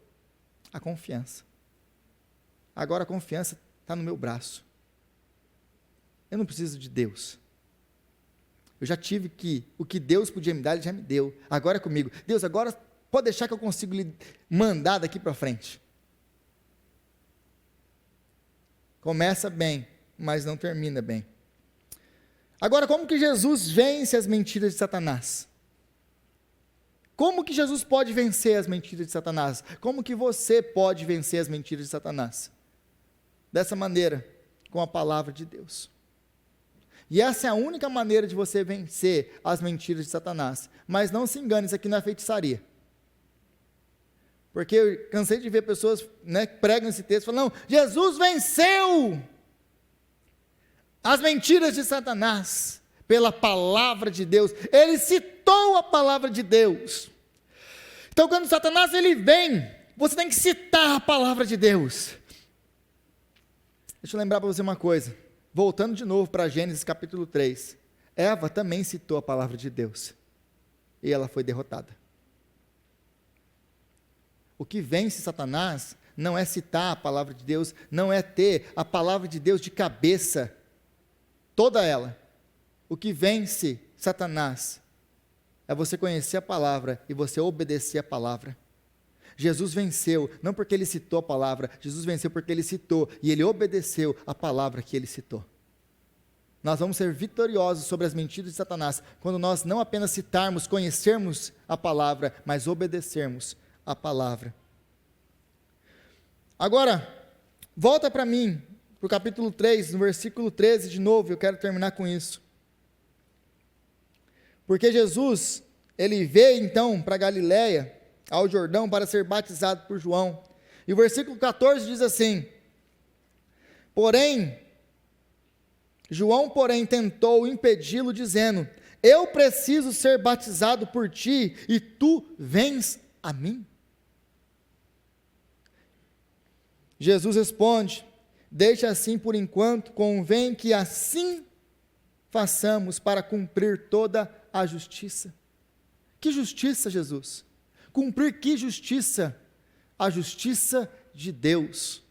A confiança. Agora a confiança está no meu braço. Eu não preciso de Deus. Eu já tive o que Deus podia me dar, Ele já me deu. Agora é comigo. Deus, agora pode deixar que eu consigo lhe mandar daqui para frente. Começa bem, mas não termina bem. Agora, como que Jesus vence as mentiras de Satanás? Como que Jesus pode vencer as mentiras de Satanás? Como que você pode vencer as mentiras de Satanás? Dessa maneira, com a palavra de Deus. E essa é a única maneira de você vencer as mentiras de Satanás. Mas não se engane, isso aqui não é feitiçaria. Porque eu cansei de ver pessoas, né, que pregam esse texto, falando, não, Jesus venceu as mentiras de Satanás pela palavra de Deus. Ele citou a palavra de Deus. Então, quando Satanás ele vem, você tem que citar a palavra de Deus. Deixa eu lembrar para você uma coisa. Voltando de novo para Gênesis capítulo 3. Eva também citou a palavra de Deus. E ela foi derrotada. O que vence Satanás não é citar a palavra de Deus, não é ter a palavra de Deus de cabeça, toda ela. O que vence Satanás é você conhecer a palavra e você obedecer a palavra. Jesus venceu, não porque ele citou a palavra, Jesus venceu porque ele citou e ele obedeceu a palavra que ele citou. Nós vamos ser vitoriosos sobre as mentiras de Satanás, quando nós não apenas citarmos, conhecermos a palavra, mas obedecermos a palavra. Agora, volta para mim, para o capítulo 3, no versículo 13 de novo, eu quero terminar com isso. Porque Jesus, ele veio então para Galiléia, ao Jordão, para ser batizado por João. E o versículo 14 diz assim, João, porém, tentou impedi-lo, dizendo, eu preciso ser batizado por ti, e tu vens a mim? Jesus responde, deixa assim por enquanto, convém que assim façamos para cumprir toda a justiça. Que justiça, Jesus? Cumprir que justiça? A justiça de Deus.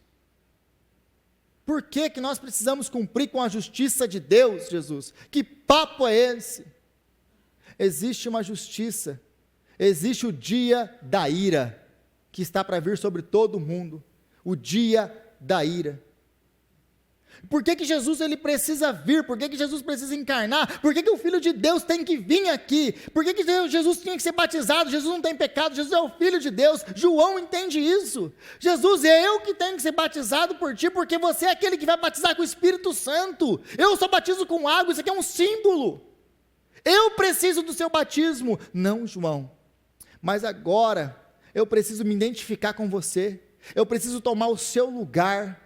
Por que que nós precisamos cumprir com a justiça de Deus, Jesus? Que papo é esse? Existe uma justiça, existe o dia da ira, que está para vir sobre todo o mundo, o dia da ira. Por que que Jesus ele precisa vir? Por que que Jesus precisa encarnar? Por que que o Filho de Deus tem que vir aqui? Por que que Jesus tinha que ser batizado? Jesus não tem pecado, Jesus é o Filho de Deus. João entende isso. Jesus, é eu que tenho que ser batizado por ti, porque você é aquele que vai batizar com o Espírito Santo. Eu só batizo com água, isso aqui é um símbolo. Eu preciso do seu batismo. Não, João. Mas agora, eu preciso me identificar com você. Eu preciso tomar o seu lugar.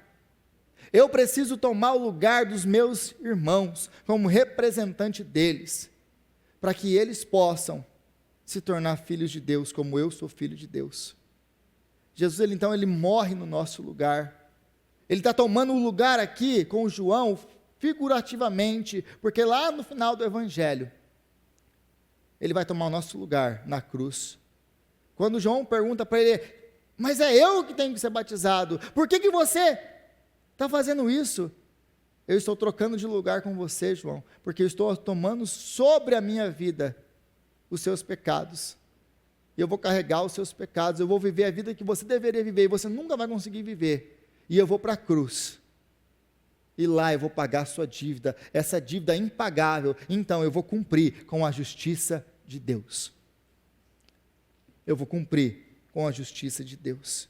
Eu preciso tomar o lugar dos meus irmãos, como representante deles, para que eles possam se tornar filhos de Deus, como eu sou filho de Deus. Jesus, ele morre no nosso lugar. Ele está tomando o lugar aqui com João, figurativamente, porque lá no final do Evangelho, ele vai tomar o nosso lugar na cruz. Quando João pergunta para ele, mas é eu que tenho que ser batizado, por que que você está fazendo isso? Eu estou trocando de lugar com você, João, porque eu estou tomando sobre a minha vida os seus pecados. Eu vou carregar os seus pecados, eu vou viver a vida que você deveria viver, e você nunca vai conseguir viver. E eu vou para a cruz. E lá eu vou pagar a sua dívida, essa dívida impagável. Então eu vou cumprir com a justiça de Deus. Eu vou cumprir com a justiça de Deus.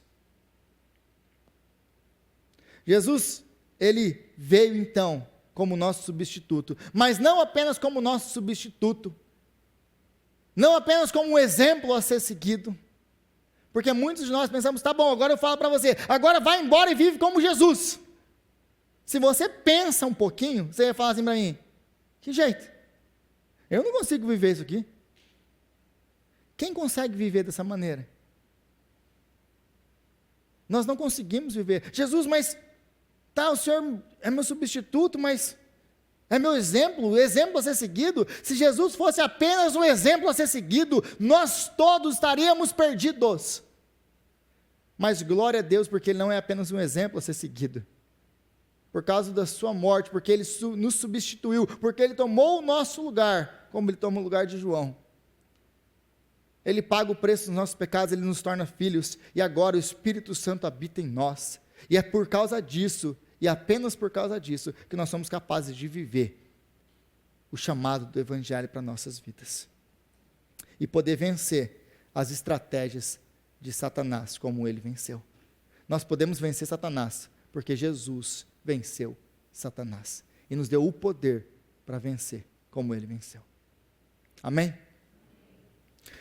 Jesus, ele veio então como nosso substituto, mas não apenas como nosso substituto, não apenas como um exemplo a ser seguido, porque muitos de nós pensamos, tá bom, agora eu falo para você, agora vai embora e vive como Jesus. Se você pensa um pouquinho, você vai falar assim para mim, que jeito? Eu não consigo viver isso aqui. Quem consegue viver dessa maneira? Nós não conseguimos viver. Jesus, mas tá, o Senhor é meu substituto, mas é meu exemplo, o exemplo a ser seguido. Se Jesus fosse apenas um exemplo a ser seguido, nós todos estaríamos perdidos. Mas glória a Deus, porque Ele não é apenas um exemplo a ser seguido. Por causa da sua morte, porque Ele nos substituiu, porque Ele tomou o nosso lugar, como Ele tomou o lugar de João. Ele paga o preço dos nossos pecados, Ele nos torna filhos, e agora o Espírito Santo habita em nós. E é por causa disso, e apenas por causa disso, que nós somos capazes de viver o chamado do Evangelho para nossas vidas. E poder vencer as estratégias de Satanás, como ele venceu. Nós podemos vencer Satanás, porque Jesus venceu Satanás. E nos deu o poder para vencer, como ele venceu. Amém?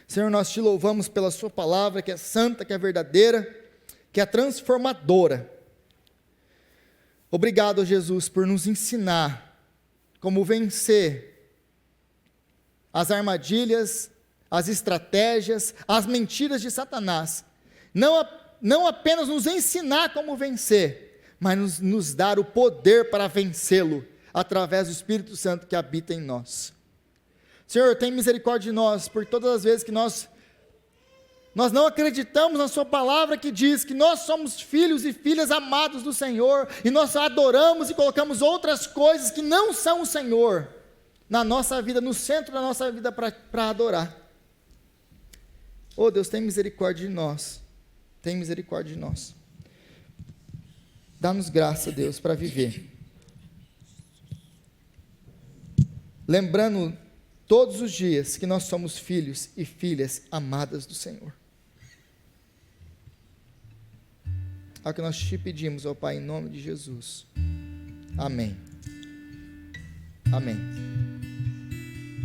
Senhor, nós te louvamos pela sua palavra, que é santa, que é verdadeira, que é transformadora. Obrigado, Jesus, por nos ensinar como vencer as armadilhas, as estratégias, as mentiras de Satanás. Não apenas nos ensinar como vencer, mas nos dar o poder para vencê-lo, através do Espírito Santo que habita em nós. Senhor, tem misericórdia de nós, por todas as vezes que nós não acreditamos na sua palavra que diz que nós somos filhos e filhas amados do Senhor, e nós adoramos e colocamos outras coisas que não são o Senhor, na nossa vida, no centro da nossa vida para adorar. Oh Deus, tem misericórdia de nós, tem misericórdia de nós. Dá-nos graça, Deus, para viver. Lembrando todos os dias que nós somos filhos e filhas amadas do Senhor. É o que nós te pedimos, ó Pai, em nome de Jesus. Amém. Amém.